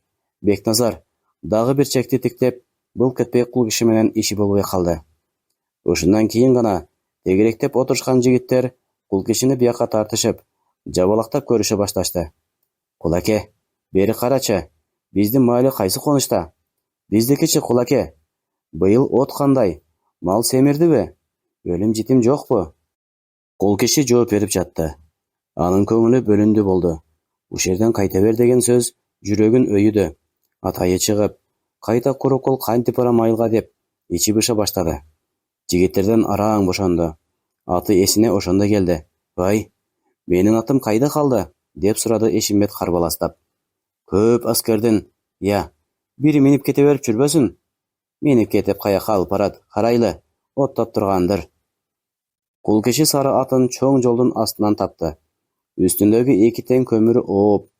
[SPEAKER 1] Бекназар дагы бир чекти тиктеп, бул кетпей кул киши менен иши болбой калды. Ушундан кийин гана тегеректеп отурушкан жигиттер кул кишини бияка тартышып, жабалактап көрүшө башташты. "Кулаке, бери карачы. Биздин маали кайсы конушта?" "Биздикичи, кулаке. Быйыл от кандай? Мал семирдиби? Өлүм житим жокпу?" Кул киши жооп берип жатты. Анын көңүлү бөлүндү болду. Ушул жерден кайта бер деген сөз жүрөгүн өйүдү. Атайы чыгып, кайта куру кол кантип барам айылга деп, ичи быша баштады. Жигиттерден араң бошонду. Аты эсине ошондо келди. "Бай, менин атым кайда калды?" деп сурады Эшимбет карбаластап. "Көп аскердин, бири минип кете берип жүрбөсүн?" "Минип кетип каяка алып барат, карайлы, оттоп тургандыр." Кул киши сары атын чоң жолдун астынан тапты. Үстүндөгү 2 тең көмүрү ооп,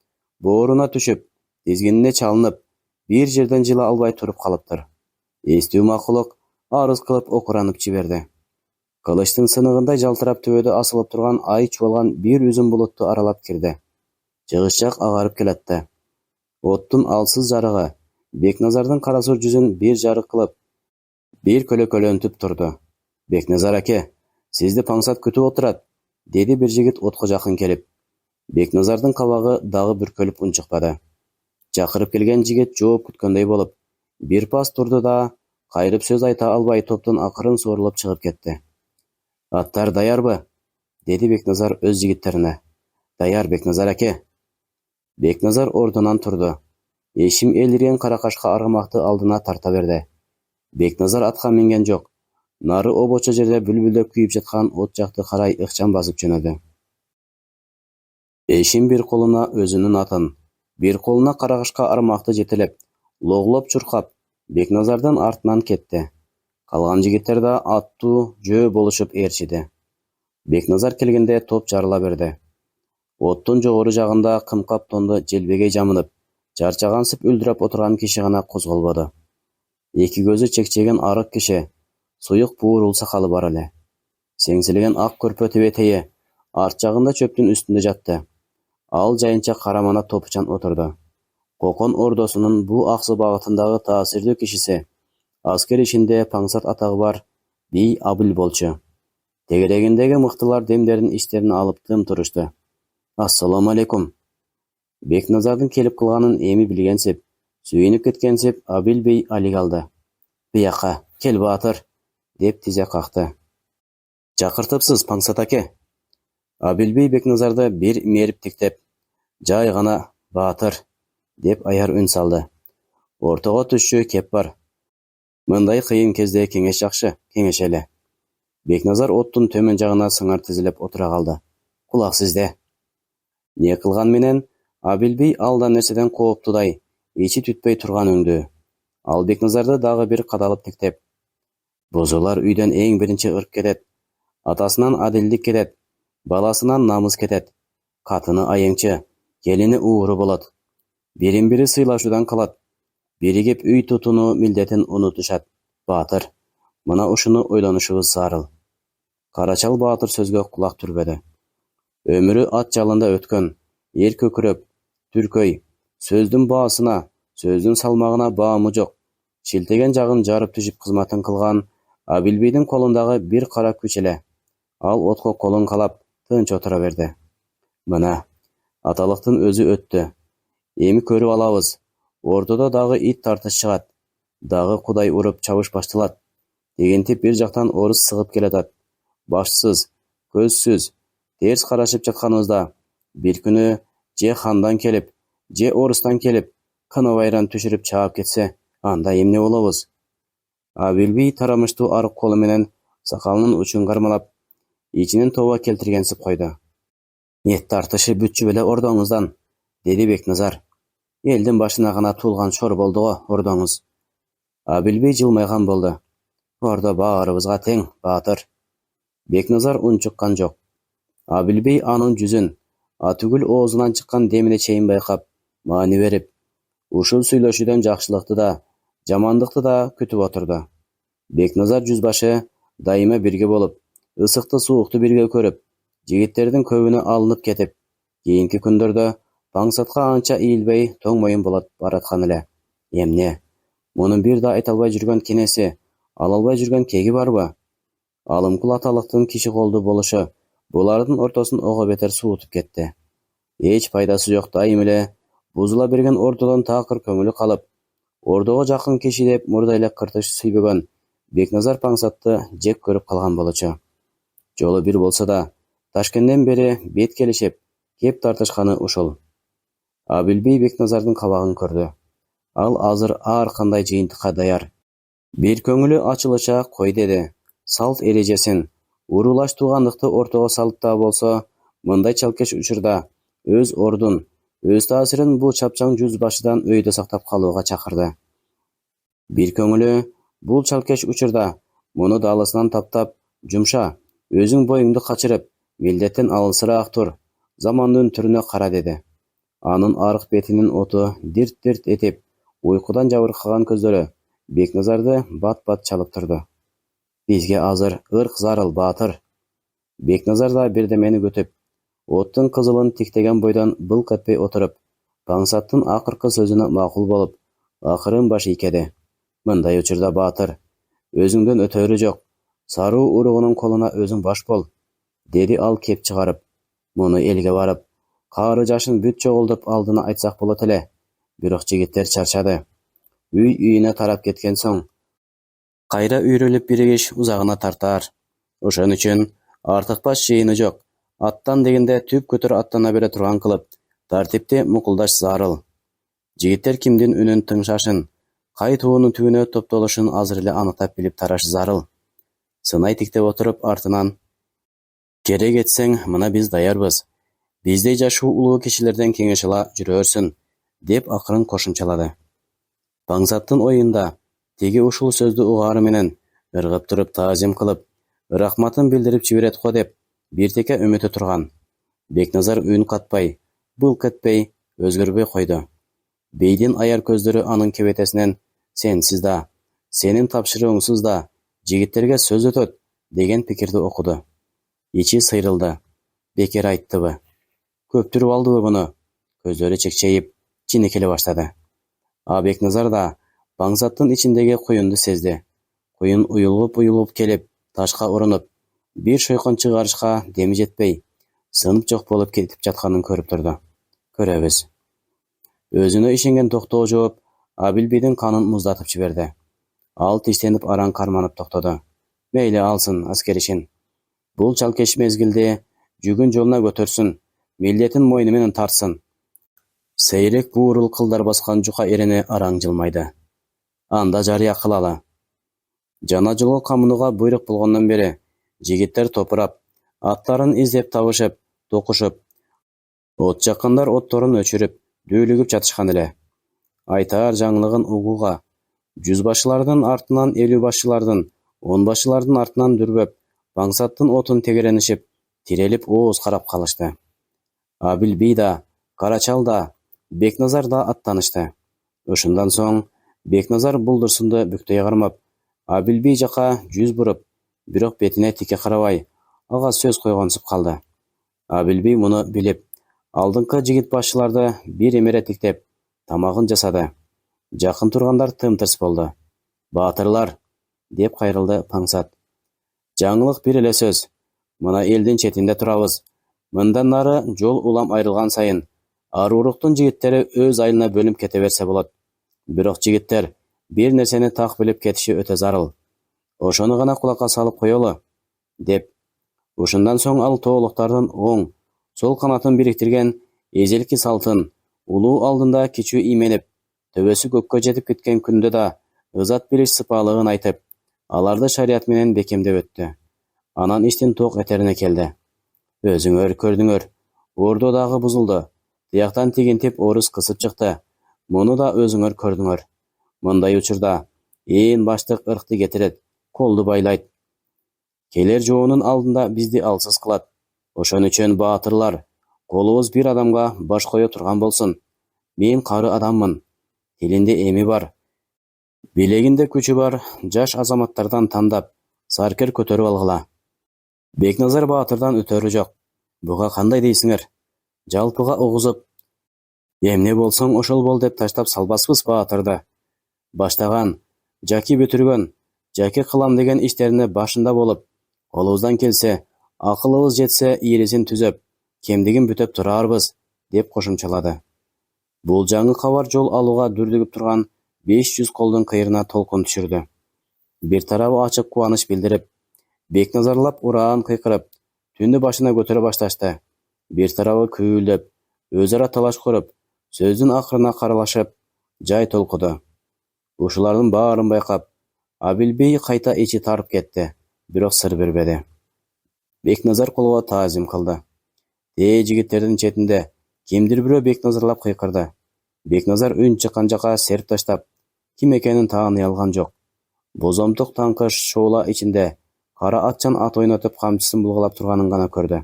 [SPEAKER 1] бооруна түшүп, тизгинине чалынып, бир жерден жыла албай туруп калыптыр. Эстүү макулук арыз кылып окуранып жиберди. Кылычтын сыныгындай жалтырап төбөдө асылып турган ай чубалган бир үзүм булутту аралап кирди. Жыгышчак агарып келатты. Оттун алсыз жарыгы Бекназардын кара сур жүзүн бир жарык кылып, бир көлөкөлөнтүп турду. "Бекназар аке, сизди паңсат күтүп отурат", деди бир жигит отко жакын келип. Бекназардын кабагы дагы бүркөлүп унчукпады. Жакырып келген жигит жооп күткөндөй болуп, бир пас турду да, кайрып сөз айта албай топтун акырын суурулуп чыгып кетти. "Аттар даярбы?" деди Бекназар өз жигиттерине. "Даяр, Бекназар аке." Бекназар ордунан турду. Эшим элирген каракашка аргамакты алдына тарта берди. Бекназар атка минген жок. Нары обочо жерде бүлбүлдөп күйүп жаткан от жакты карай ыкчам басып жөнөдү. Эшим бир колуна өзүнүн атын, бир колуна каракашка аргамакты жетелеп, логлоп чуркап, Бекназардын артынан кетти. Калган жигиттер да аттуу жөө болушуп ээрчиди. Бекназар келгенде топ жарыла берди. Оттун жогору жагында кымкап тонду желбегей жамынып, чарчагансып үлдүрөп отурган киши гана козголбоду. Эки көзү чекчеген арык киши, суюк буурул сакалы бар эле. Сеңсилеген ак көрпө тебетейи арт жагында чөптүн үстүндө жатты. Ал жайынча карамана топучан отурду. Кокон ордосунун бул аксы багытындагы таасирдүү кишиси, аскер ишинде паңсат атагы бар бий Абыл болчу. Тегерегиндеги мыктылар демдерин иштерине алып тым турушту. "Ассаламу алейкум." Бекназардын келип калганын эми билгенсип, сүйүнүп кеткенсип, Абил бей алик алды. "Бияка, кел баатыр", деп тизе какты. "Чакыртыпсыз, паңсат аке." Абил бей Бекназарды бир мерип тиктеп, "Жай гана, баатыр", деп аяр үн салды. "Ортого түшчү кеп бар. Мындай кыйын кезде кеңеш жакшы, кеңеш эле. Бекназар оттун төмөн жагына сыңар тизилеп отура калды. Кулак сизде. Не кылган менен Абилбей алда нерседен кооптудай, ичи түтпөй турган өңдүү. Ал Бекназарды дагы бир кадалып тиктеп: Бозулар үйдөн эң биринчи ырк кетет. Атасынан адилдик кетет, баласынан намыс кетет. Катыны айыңчы, келини ууру болот. Бирин-бири сыйлашуудан калат. Биригип үй тутунуу милдетин унутушат. Баатыр, мына ушуну ойлонушубуз зарыл. Карачал Баатыр сөзгө кулак түрбөдү. Өмүрү ат жалында өткөн, эр көкүрөп, түркөй, сөздүн баасына, сөздүн салмагына баамы жок. Шилтеген жагын жарып түшүп кызматын кылган Абилбейдин колундагы бир кара күч эле. Ал отко колун калап, тынч отура берди. Мына, аталыктын өзү өттү. Эми көрүп алабыз. Ортодо дагы ит тартыш чыгат. Дагы Кудай уруп чабыш башталат. Дегентип бир жактан орус сыгып келатат. Башсыз, көзсүз, терс карашып жатканыбызда бир күнү же хандан келип, же орустан келип, кына-байран түшүрүп чаап кетсе, анда эмне болобуз? Абилбей тарамыштуу арык колу менен сакалынын учун кармалап, ичинен тооба келтиргенсип койду. Эт тартышы бүтчү беле ордоңуздан, деди Бекназар. Элдин башына гана туулган шор болду го ордоңуз. Абилбей жылмайган болду. Ордо баарыбызга тең, Баатыр. Бекназар унчуккан жок. Абилбей анын жүзүн, атүгүл оозунан чыккан демине чейин байкап, маани берип, ушул сүйлөшүүдөн жакшылыкты да, жамандыкты да күтүп отурду. Бекназар жүзбашы дайыма бирге болуп, ысыкты суукту бирге көрүп, жигиттердин көбүнө алынып кетип, кийинки күндөрдө паңсатка анча ийилбей тоң моюн болот бараткан эле. Эмне? Мунун бир да айта албай жүргөн кенеси, ала албай жүргөн кеги барбы? Алымкул аталыктын киши колду болушу булардын ортосун ого бетер суутуп кетти. Эч пайдасы жок дайым эле бузула берген ордодон такыр көңүлү калып, ордого жакын киши деп мурда эле кыртыш сүйбөгөн Бекназар паңсатты жек көрүп калган болчу. Жолу бир болсо да, Ташкенден бери бет келишип, кеп тартышканы ушул. Абилбей Бекназардын кабагын көрдү. Ал азыр ар кандай жыйынтыкка даяр. Бир көңүлү ачылыча кой деди. Салт эрежесин, уруулаш туугандыкты ортого салып да болсо, мындай чалкеш учурда өз ордун, өз таасирин бул чапчаң жүзбашыдан өйдө сактап калууга чакырды. Бир көңүлү бул чалкеш учурда муну да алысынан таптап, жумша, өзүң боюңду качырып, милдеттен алысыраак тур, замандын түрүнө кара деди. Анын арык бетинин оту дирт-дирт этип, уйкудан жабыркаган көздөрү Бекназарды бат-бат чалып турду. Бизге азыр ырк зарыл, Баатыр. Бекназар да бирдемени күтүп, оттун кызылын тиктеген бойдон былк этпей отуруп, паңсаттын акыркы сөзүнө макул болуп, акырын баш ийкеди. Мындай учурда, Баатыр, өзүңдөн өтөрү жок. Саруу уругунун колуна өзүң баш бол, деди ал кеп чыгарып. Муну элге барып, каары жашын бүт чогулдуп алдына айтсак болот эле. Бирок жигиттер чарчады. Үй-үйүнө тарап кеткен соң, кайра үйрөлүп биригиш узагына тартаар. Ошон үчүн артыкпаш жыйыны жок. Аттан дегенде түп көтөр аттана бере турган кылып, тартипти мукулдаш зарыл. Жигиттер кимдин үнүн тыңшашын, кай туунун түбүнө топтолушун азыр эле аныктап билип тараш зарыл. Сынай тиктеп отуруп артынан: керек этсең, мына биз даярбыз. Биздей жашуу улуу кишилерден кеңеш ала жүрөрсүн, деп акырын кошумчалады. Паңсаттын оюнда теги ушул сөздү угаары менен ыргып туруп таазим кылып, рахматын билдирип жиберет го деп биртеке үмүтү турган. Бекназар үн катпай, былк этпей, өзгөрбөй койду. Бейдин аяр көздөрү анын кебетесинен сенсиз да, сенин тапшырыгыңсыз да жигиттерге сөз өтөт деген пикирди окуду. Ичи сыйрылды. Бекер айттыбы? Көптүрүп алдыбы буну? Көздөрү чекчейип, чинекеле баштады. А Бекназар да паңсаттын ичиндеги куюнду сезди. Куюн уюлуп келип, ташка урунуп, бир шойкон чыгарышка деми жетпей, сынып жок болуп кетип жатканын көрүп турду. Көрөбүз. Өзүнө ишенген токтоо жооп Абилбейдин канын муздатып жиберди. Ал тиштенип араң карманып токтоду. Мейли алсын аскер ишин. Бул чалкеш мезгилде жүгүн жолуна көтөрсүн, милдетин мойну менен тартсын. Сейрек буурул кылдар баскан жука эрене араң жылмайды. Анда жарыя кылалы. Жана жолго камынууга буйрук болгондон бери Жигиттер топурап, аттарын издеп табышып, токушуп, от жаккандар отторун өчүрүп, дүүлүгүп жатышкан эле. Айтаар жаңылыгын угууга, жүзбашчылардын артынан элүүбашчылардын, онбашчылардын артынан дүрбөп, Паңсаттын отун тегеренишип, тирелип ооз карап калышты. Абилбий да, Карачал да, Бекназар да аттанышты. Ушундан соң Бекназар булдурсунду бүктөй кармап, Абилбий жака жүз буруп, бирок бетине тике карабай, ага сөз койгонсуп калды. Абилбий муну билип, алдыңкы жигит башчыларды бир эмере тиктеп, тамагын жасады. Жакын тургандар тым-тырс болду. Баатырлар, деп кайрылды Паңсат. Жаңылык бир эле сөз. Мына элдин четинде турабыз. Мындан нары жол улам айрылган сайын, арууруктун жигиттери өз айылына бөлүнүп кете берсе болот. Бирок жигиттер бир нерсени так билип кетиши өтө зарыл. Ошону гана кулакка салып коелу, деп. Ушундан соң ал тоолуктардын оң, сол канатын бириктирген эзелки салтын, улуу алдында кичүү ийменип, төбөсү көккө жетип кеткен күндө да ызат билиш сыпаалыгын айтып, аларды шарият менен бекемдеп өттү. Анан иштин ток этерине келди. Өзүңөр көрдүңөр, ордо дагы бузулду. Тияктан тигинтип орус кысып чыкты. Муну да өзүңөр көрдүңөр. Мындай учурда ээн баштык ыркты кетирет, колду байлайт. Келер жоонун алдында бизди алсыз кылат. Ошон үчүн баатырлар, колубуз бир адамга баш кое турган болсун. Мен кары адаммын. Тилинде эми бар. Билегинде күчү бар жаш азаматтардан тандап, саркер көтөрүп алгыла. Бекназар баатырдан өтөрү жок. Буга кандай дейсиңер? Жалпыга угузуп, эмне болсоң ошол бол деп таштап салбаспыз баатырды. Баштаган, жаки бүтүргөн, жаки кылам деген иштерине башында болуп, колубуздан келсе, акылыбыз жетсе ийрисин түзөп, кемдигин бүтөп турарбыз, деп кошумчалады. Бул жаңы кабар жол алууга дүрдүгүп турган 500 колдун кыйрына толкун түшүрдү. Бир тарабы ачык кубаныч билдирип, Бекназарлап ураан кыйкырып, түндү башына көтөрө башташты. Бир тарабы күйүлдөп, өз ара талаш куруп, сөздүн акырына каралашып, жай толкуду. Ушулардын баарын байкап, Абилбей кайта ичи тарып кетти, бирок сыр бербеди. Бекназар колго таазим кылды. Жигиттердин четинде кимдир бирөө Бекназарлап кыйкырды. Бекназар үн чыккан жака серп таштап, ким экенин тааный алган жок. Бозомтук таңкы шоола ичинде кара атчан ат ойнотуп камчысын булгалап турганын гана көрдү.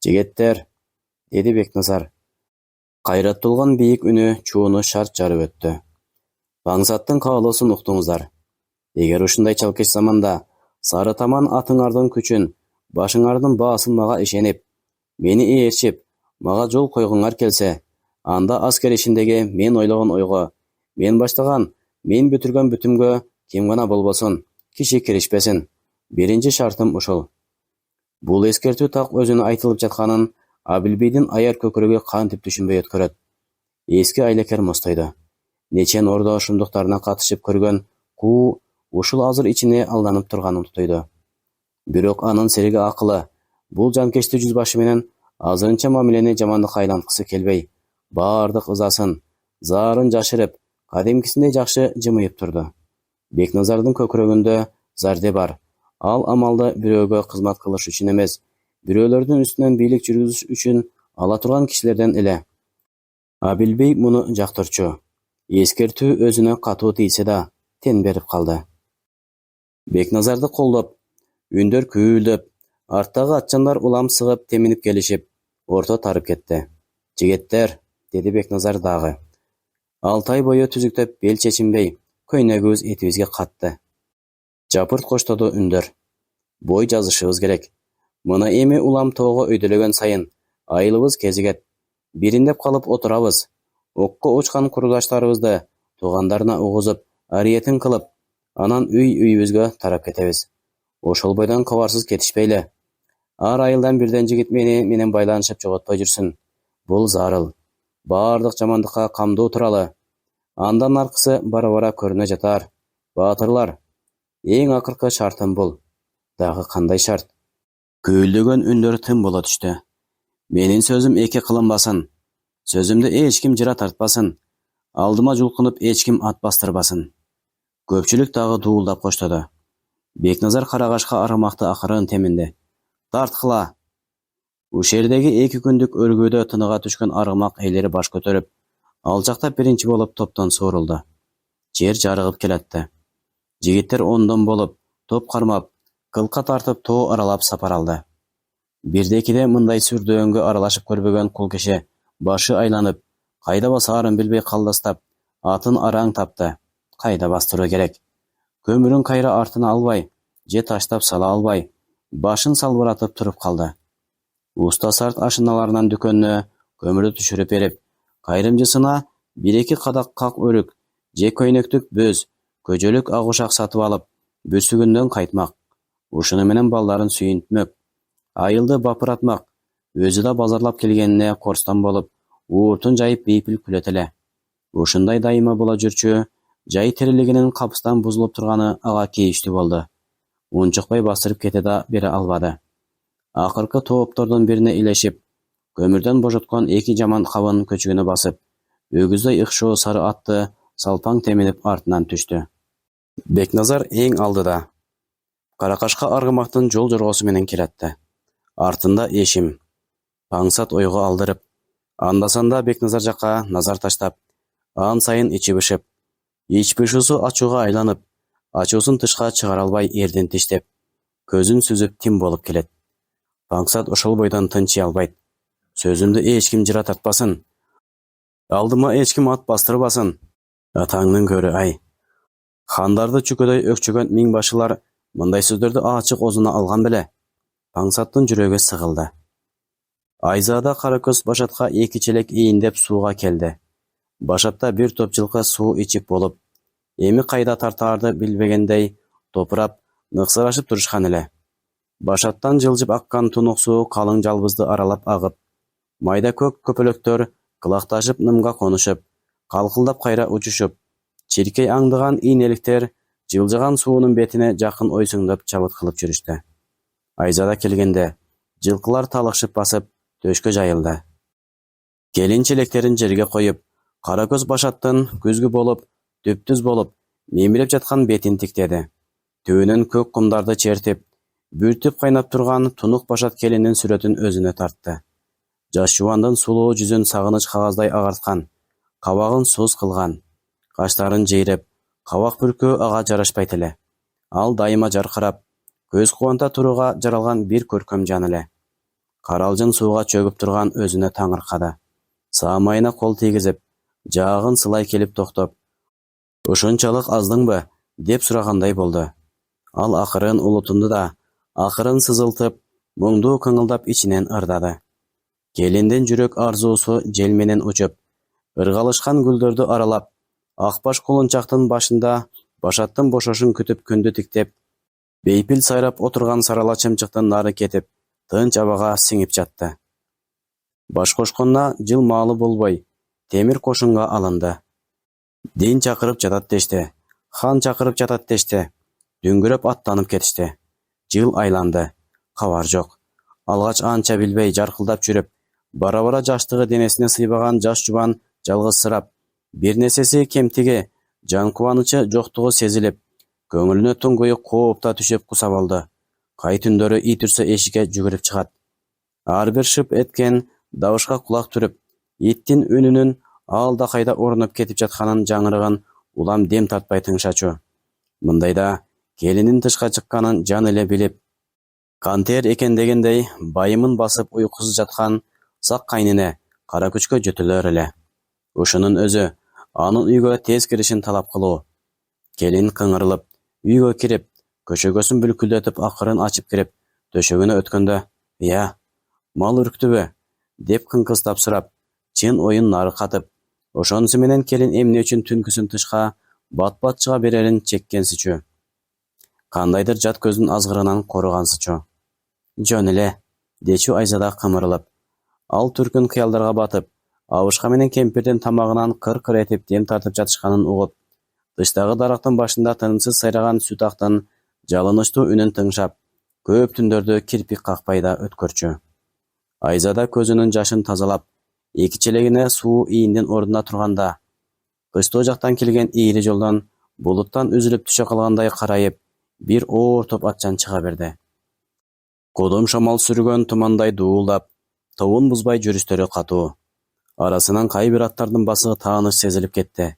[SPEAKER 1] Жигиттер, деди Бекназар. Кайраттуулган бийик үнү чууну шарт жарып өттү. Паңсаттын каалоосун уктуңуздар. Эгер ушундай чалкеш заманда Сары Таман атыңардын күчүн, башыңардын баасын мага ишенип, мени ээрчип, мага жол койгуңар келсе, анда аскер ишиндеги мен ойлогон ойго, мен баштаган, мен бүтүргөн бүтүмгө ким гана болбосун, киши киришпесин. Биринчи шартым ушул. Бул эскертүү так өзүнө айтылып жатканын Абилбейдин аяр көкүрөгү кантип түшүнбөй өткөрөт. Эски айлекер мостойду. Нечен ордо шумдуктарына катышып көргөн куу ушул азыр ичине алданып турганын тутуйду. Бирок анын сериги акылы, бул жанкечти жүзбашы менен азырынча мамилени жамандыкка айланткысы келбей, баардык ызасын, заарын жашырып, кадимкисиндей жакшы жымыйып турду. Бекназардын көкүрөгүндө зарде бар. Ал амалды бирөөгө кызмат кылыш үчүн эмес, бирөөлөрдүн үстүнөн бийлик жүргүзүш үчүн ала турган кишилерден эле. Абилбей муну жактырчу. Эскертүү өзүнө катуу тийсе да, тен берип калды. Бекназарды колдоп, үндөр күйүлдөп, арттагы атчандар улам сыгып теминип келишип, орто тарып кетти. Жигиттер, деди Бекназар дагы. 6 ай бою түзүктөп бел чечинбей, көйнөгүбүз этибизге катты. Жапырт коштоду үндөр. Бой жазышыбыз керек. Мына эми улам тоого өйдөлөгөн сайын, айылыбыз кезигет. Бириндеп калып отурабыз. Окко учкан курдаштарыбызды туугандарына угузуп, ариетин кылып, анан үйүбүзгө тарап кетебиз. Ошол бойдон кабарсыз кетишпейли. Ар айылдан бирден жигит менен байланышып жоготпой жүрсүн. Бул зарыл. Баардык жамандыкка камдуу туралы. Андан аркысы бара-бара көрүнө жатар. Баатырлар, эң акыркы шартым бул. Дагы кандай шарт? Күйүлдөгөн үндөр тым боло түштү. Менин сөзүм эки кылынбасын. Сөзүмдү эч ким жыра тартпасын. Алдыма жулкунуп эч ким ат бастырбасын. Көпчүлүк дагы дуулдап коштоду. Бекназар Карагашка аргымакты акырын теминди. Тарткыла. Ушердеги 2 күндүк өргүүдө тыныга түшкөн аргымак эйлери баш көтөрүп, алчактап биринчи болуп топтон суурулду. Жер жарыгып келатты. Жигиттер ондон болуп, топ кармап, кылка тартып тоо аралап сапар алды. Бирдекиде мындай сүрдөөнгө аралашып көрбөгөн кул киши башы айланып, кайда басаарын билбей калдастап, атын араң тапты. Кайда бастыруу керек? Көмүрүн кайра артына албай, же таштап сала албай, башын салбыратып туруп калды. Уста сарт ашыналарынан дүкөнүнө көмүрдү түшүрүп берип, кайрымчысына 1-2 кадак как өрүк, же көйнөктүк бөз, көжөлүк агушак сатып алып, бүсүгүндөн кайтмак. Ушуну менен балдарын сүйүнтмөк, айылды бапыратмак. Өзү да базарлап келгенине корстон болуп, ууртун жайып бейпил күлөт эле. Ушундай дайыма бола жүрчү, жай тирилигинин капыстан бузулуп турганы ага кейиштүү болду. Унчукпай бастырып кете да бере албады. Акыркы тооптордун бирине илешип, көмүрдөн божоткон 2 жаман кабын көчүгүнө басып, өгүздөй ыкшоо сары атты салпаң теминип артынан түштү. Бекназар эң алдыда. Каракашка аргымактын жол жоргосу менен келатты. Артында эшим. Паңсат ойго алдырып, андасанда Бекназар жакка назар таштап, ан сайын ичи бышып, ич бышуусу ачууга айланып, ачуусун тышка чыгара албай эрдин тиштеп, көзүн сүзүп тим болуп келет. Паңсат ошол бойдон тынчый албайт. Сөзүмдү эч ким жыра тартпасын. Алдыма эч ким ат бастырбасын. Атаңдын көрү ай. Хандарды чүкөдөй өкчөгөн миңбашылар мындай сөздөрдү ачык оозуна алган беле. Паңсаттын жүрөгү сыгылды. Айзада Каракөз Башатка 2 челек ийиндеп сууга келди. Башатта бир топ жылкы суу ичип болуп, эми кайда тартаарды билбегендей топурап, ныксырашып турушкан эле. Башаттан жылжып аккан тунук суу калың жалбызды аралап агып, майда көк көпөлөктөр кылакташып нымга конушуп, калкылдап кайра учушуп, чиркей аңдыган ийнеликтер жылжыган суунун бетине жакын ойсуңдоп чабыт кылып жүрүштү. Айзада келгенде жылкылар талыкшып басып, төшкө жайылды. Келин челектерин жерге коюп, Каракөз Башаттын күзгү болуп, түптүз болуп, мемиреп жаткан бетин тиктеди. Түбүнөн көк кумдарды чертип, бүртүп кайнап турган тунук Башат келиндин сүрөтүн өзүнө тартты. Жаш жубандын сулуу жүзүн сагыныч кагаздай агарткан, кабагын сууз кылган, каштарын жыйрып, кабак бүркөө ага жарашпайт эле. Ал дайыма жаркырап, көз кубанта турууга жаралган бир көркөм жан эле. Каралжын сууга чөгүп турган өзүнө таңыркады. Саамайына кол тийгизип, жаагын сылай келип токтоп, ушунчалык аздыңбы деп сурагандай болду. Ал акырын улутунду да, акырын сызылтып, муңдуу кыңылдап ичинен ырдады. Келиндин жүрөк арзуусу жел менен учуп, ыргалышкан гүлдөрдү аралап, акбаш кулунчактын башында Башаттын бошошун күтүп күндү тиктеп, бейпил сайрап отурган сарала чымчыктын нары кетип, тынч абага сиңип жатты. Баш кошконуна жыл маалы болбой, темир кошунга алынды. Дин чакырып жатат дешти, хан чакырып жатат дешти, дүңгүрөп аттанып кетишти. Жыл айланды, кабар жок. Алгач анча билбей жаркылдап жүрүп, бара-бара жаштыгы денесине сыйбаган жаш жубан жалгызсырап, бир нерсеси кемтиги, жан кубанычы жоктугу сезилип, көңүлүнө туңгуюк коопта түшүп куса болду. Кай түндөрү ит үрсө эшикке жүгүрүп чыгат. Ар бир шып эткен дабышка кулак түрүп, иттин үнүнүн алда кайда орнуп кетип жатканын жаңырыгын улам дем тартпай тыңшачу. Мындайда келинин тышка чыкканын жан эле билип, кантер экен дегендей байымын басып уйкусуз жаткан сак кайнине кара күчкө жөтөлөр эле. Ушунун өзү анын үйгө тез киришин талап кылуу. Келин кыңырылып, үйгө кирип, көшөгөсүн бүлкүлдөтүп акырын ачып кирип, төшөгүнө өткөндө, «Я, мал үрктүбү?» деп кыңкыстап сурап, чын оюн нары катып, ошонусу менен келин эмне үчүн түнкүсүн тышка бат-бат чыга берерин чеккенсичү. Кандайдыр жат көздүн азгырынан корugансычу. Жөн эле, дечү Айзада кымырылып. Ал түркүн кыялдарга батып, абышка менен кемпирдин тамагынан кыр-кыр этип дем тартып жатышканын угуп, тыштагы дарактын башында тынымсыз сайраган сүт актын жалынычтуу үнүн тыңшап, көп түндөрдү кирпик какпай да өткөрчү. Айзада көзүнүн жашын тазалап, 2 челегине суу ийиндин ордуна турганда, кычтоо жактан келген ийри жолдон булуттан үзүлүп түшө калгандай карайып, бир оор топ атчан чыга берди. Кодом шамал сүргөн тумандай дуулдап, тобун бузбай жүрүстөрү катуу. Арасынан кайбир аттардын басыгы тааныш сезилип кетти.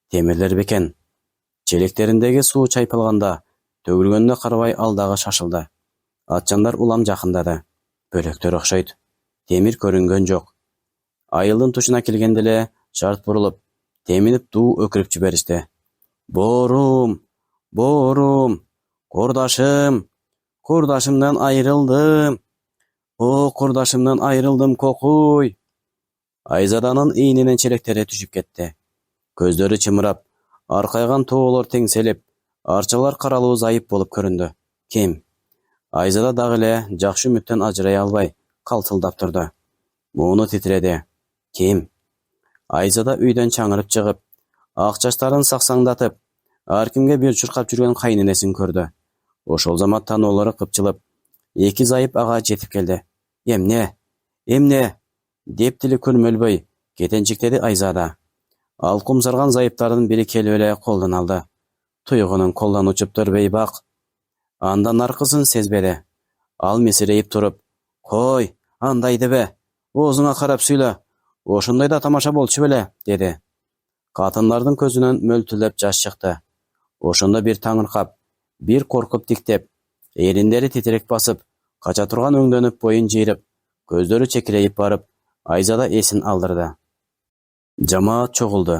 [SPEAKER 1] Темирлер бекен. Челектериндеги суу чайпалганда, төгүлгөнүнө карабай ал дагы шашылды. Атчандар улам жакындады. Бөлөктөр окшойт. Темир көрүнгөн жок. Айылдын тушуна келгенде эле шарт бурулуп, теминип дуу өкүрүп жиберишти. Боорум, боорум, курдашым, курдашымдан айрылдым. О, курдашымдан айрылдым кокуй. Айзаданын ийнинен челектери түшүп кетти. Көздөрү чымырап, аркайган тоолор теңселип, арчалар каралуу зайып болуп көрүндү. Ким? Айзада дагы эле жакшы үмүттөн ажырай албай, калтылдап турду. Мууну титиреди. Ким? Айзада үйдөн чаңырып чыгып, ак чачтарын саксаңдатып, ар кимге бир чуркап жүргөн кайненесин көрдү. Ошол замат таноолору кыпчылып, эки зайып ага жетип келди. Эмне? Деп тили көрмөлбөй, кетенчиктеди Айзада. Ал кумсарган зайыптардын бири келип эле колдон алды. Туйгунун колдон учуптур бейбак. Андан аркысын сезбеди. Ал месирейип туруп, кой, андай дебе, оозуңа карап сүйлө, ошондой да тамаша болчу беле, деди. Катындардын көзүнөн мөлтүлдеп жаш чыкты. Ошондо бир таңыркап, бир коркуп тиктеп, эриндери титирек басып, кача турган өңдөнүп боюн жыйрып, көздөрү чекирейип барып, Айзада эсин алдырды. Жамаат чогулду.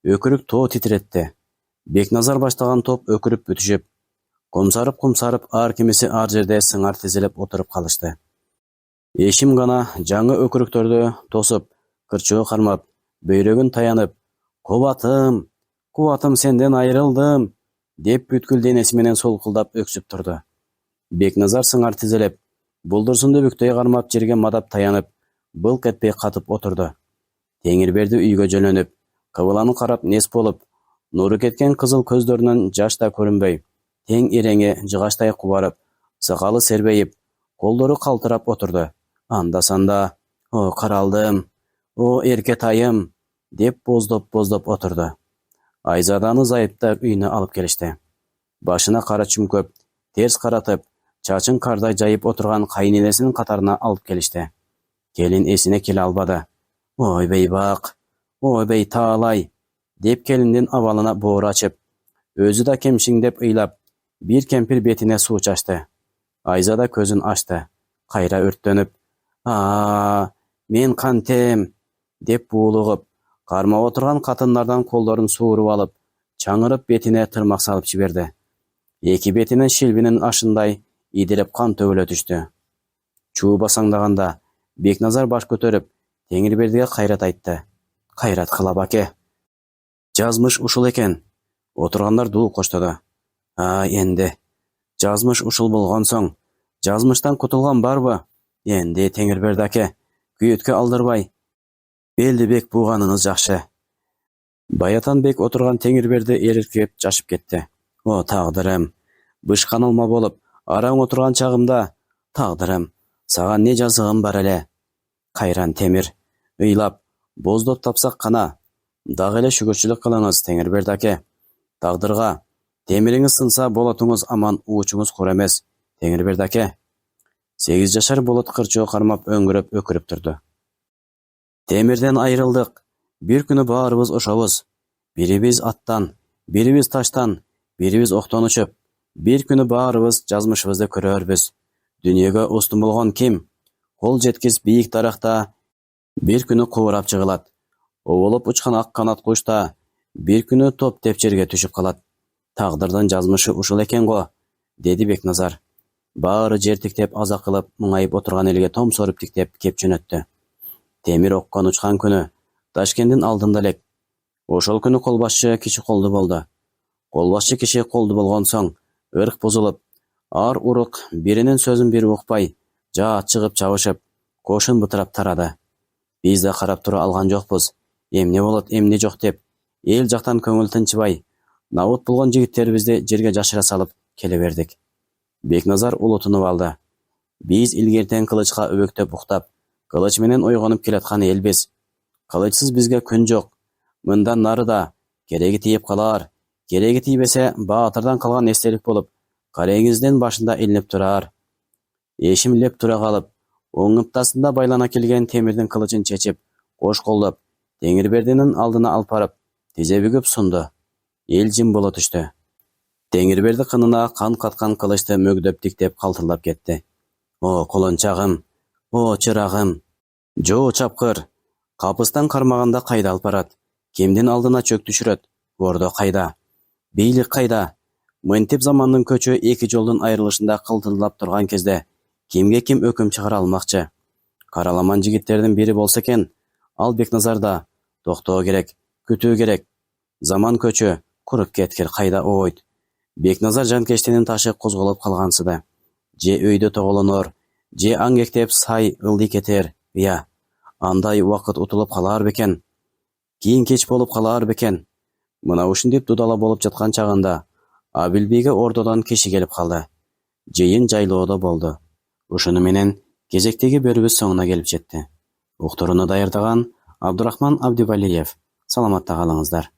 [SPEAKER 1] Өкүрүк тоо титиретти. Бекназар баштаган топ өкүрүп бүтүшүп, кумсарып ар кимиси ар жерде сыңар тизилип отуруп калышты. Эшим гана жаңы өкүрүктөрдү тосуп, кырчоо кармап, бөйрөгүн таянып, кубатым сенден айрылдым, деп бүткүл денеси менен солкулдап өксүп турду. Бекназар сыңар тизилип, булдурсунду бүктөй кармап жерге мадап таянып, былк этпей катып отурду. Теңирберди үйгө жөнөнүп, кыбыланы карап нес болуп, нуру кеткен кызыл көздөрүнөн жаш да көрүнбөй, тең иреңи жыгачтай кубарып, сакалы сербейип, колдору калтырап отурду. Анда-санда, о каралдым, о эркетайым, деп боздоп отурду. Айзаданы зайыптар үйүнө алып келишти. Башына кара чүмкөп, терс каратып, чачын кардай жайып отурган кайненесинин катарына алып келишти. Келин эсине келе албады. Ой бейбак, ой бейтаалай, деп келиндин абалына боор ачып, өзү да кемшиңдеп ыйлап, бир кемпир бетине суу чачты. Айзада көзүн ачты, кайра өрттөнүп, мен кантем, деп буулугуп, кармап отурган катындардан колдорун сууруп алып, чаңырып бетине тырмак салып жиберди. Эки бетинен шилбинин ашындай идирип кан төгүлө түштү. Чуу басаңдаганда Бекназар баш көтөрүп, Теңирбердиге кайрат айтты. Кайрат кылап аке. Жазмыш ушул экен. Отургандар дуу коштоду. Энди. Жазмыш ушул болгон соң, жазмыштан кутулган барбы? Энди Теңирберди аке, күйөткө алдырбай. Белдибек бууганыңыз жакшы. Баятан бек отурган Теңирберди эркип жашып кетти. О тагдырым, бышкан алма болуп, араң отурган чагымда, тагдырым, сага не жазыгым бар эле. Кайран темир, ыйлап, боздоп тапсак кана. Дагы эле шүгүрчүлүк кылыңыз, Теңирберди аке. Тагдырга, темириңиз сынса болотуңуз аман, уучуңуз кур эмес, Теңирберди аке. 8 жашар болот кырчоо кармап өңгүрөп өкүрүп турду. Темирден айрылдык. Бир күнү баарыбыз ошобуз. Бирибиз аттан, бирибиз таштан, бирибиз октон учуп. Бир күнү баарыбыз жазмышыбызды көрөрбүз. Дүйнөгө устун болгон ким? Кол жеткис бийик даракта бир күнү кубурап жыгылат. Оболоп учкан ак канат куш да бир күнү топ деп жерге түшүп калат. Тагдырдын жазмышы ушул экен го, деди Бекназар. Баары жер тиктеп аза кылып, муңайып отурган элге томсоруп тиктеп кеп жөнөттү. Темир оккон учкан күнү Ташкенттин алдында элек. Ошол күнү колбашчы киши колду болду. Колбашчы киши колду болгон соң, ырк бузулуп, ар урук биринин сөзүн бири укпай, жаат чыгып чабышып, кошун бытырап тарады. Биз да карап тура алган жокпуз. Эмне болот, эмне жок деп, эл жактан көңүл тынчыбай, набут болгон жигиттерибизди жерге жашыра салып келе бердик. Бекназар улутунуп алды. Биз илгертен кылычка өбөктөп уктап, кылыч менен ойгонуп келаткан элбиз. Кылычсыз бизге күн жок. Мындан нары да кереги тийип калар. Кереги тийбесе, баатырдан калган эстелик болуп, Кареңиздин башында илинип турар. Эшимлеп тура калып, оң ыптасында байлана келген темирдин кылычын чечип, кош колдоп, Теңирбердинин алдына алып барып, тизе бүгүп сунду. Эл жым боло түштү. Теңирберди кынына кан каткан кылычты мөгдөп тиктеп калтырлап кетти. О, колончагым, о, чырагым. Жо, чапкыр. Капыстан кармаганда кайда алып барат? Кимдин алдына чөк түшүрөт? Ордо кайда? Бийлик кайда? Мынтип замандын көчү эки жолдун айрылышында кылтылдап турган кезде кимге ким өкүм чыгара алмакчы? Караламан жигиттердин бири болсо экен, ал Бекназарда. Токтоо керек, күтүү керек. Заман көчү, куруп кеткир кайда ойт. Бекназар жанкештинин ташы козголуп калгансыды. Же өйдө тоголонор, же аңгектеп сай ылдый кетер. Я, андай убакыт утулуп калар бекен. Кийин кеч болуп калар бекен. Мына ушинтип дудала болуп жаткан чагында Абилбейге ордодон киши келип калды. Жыйын жайлоодо болду. Ушуну менен кезектеги бөлүбүз соңуна келип жетти. Уктурууну даярдаган Абдурахман Абдивалиев. Саламатта калыңыздар.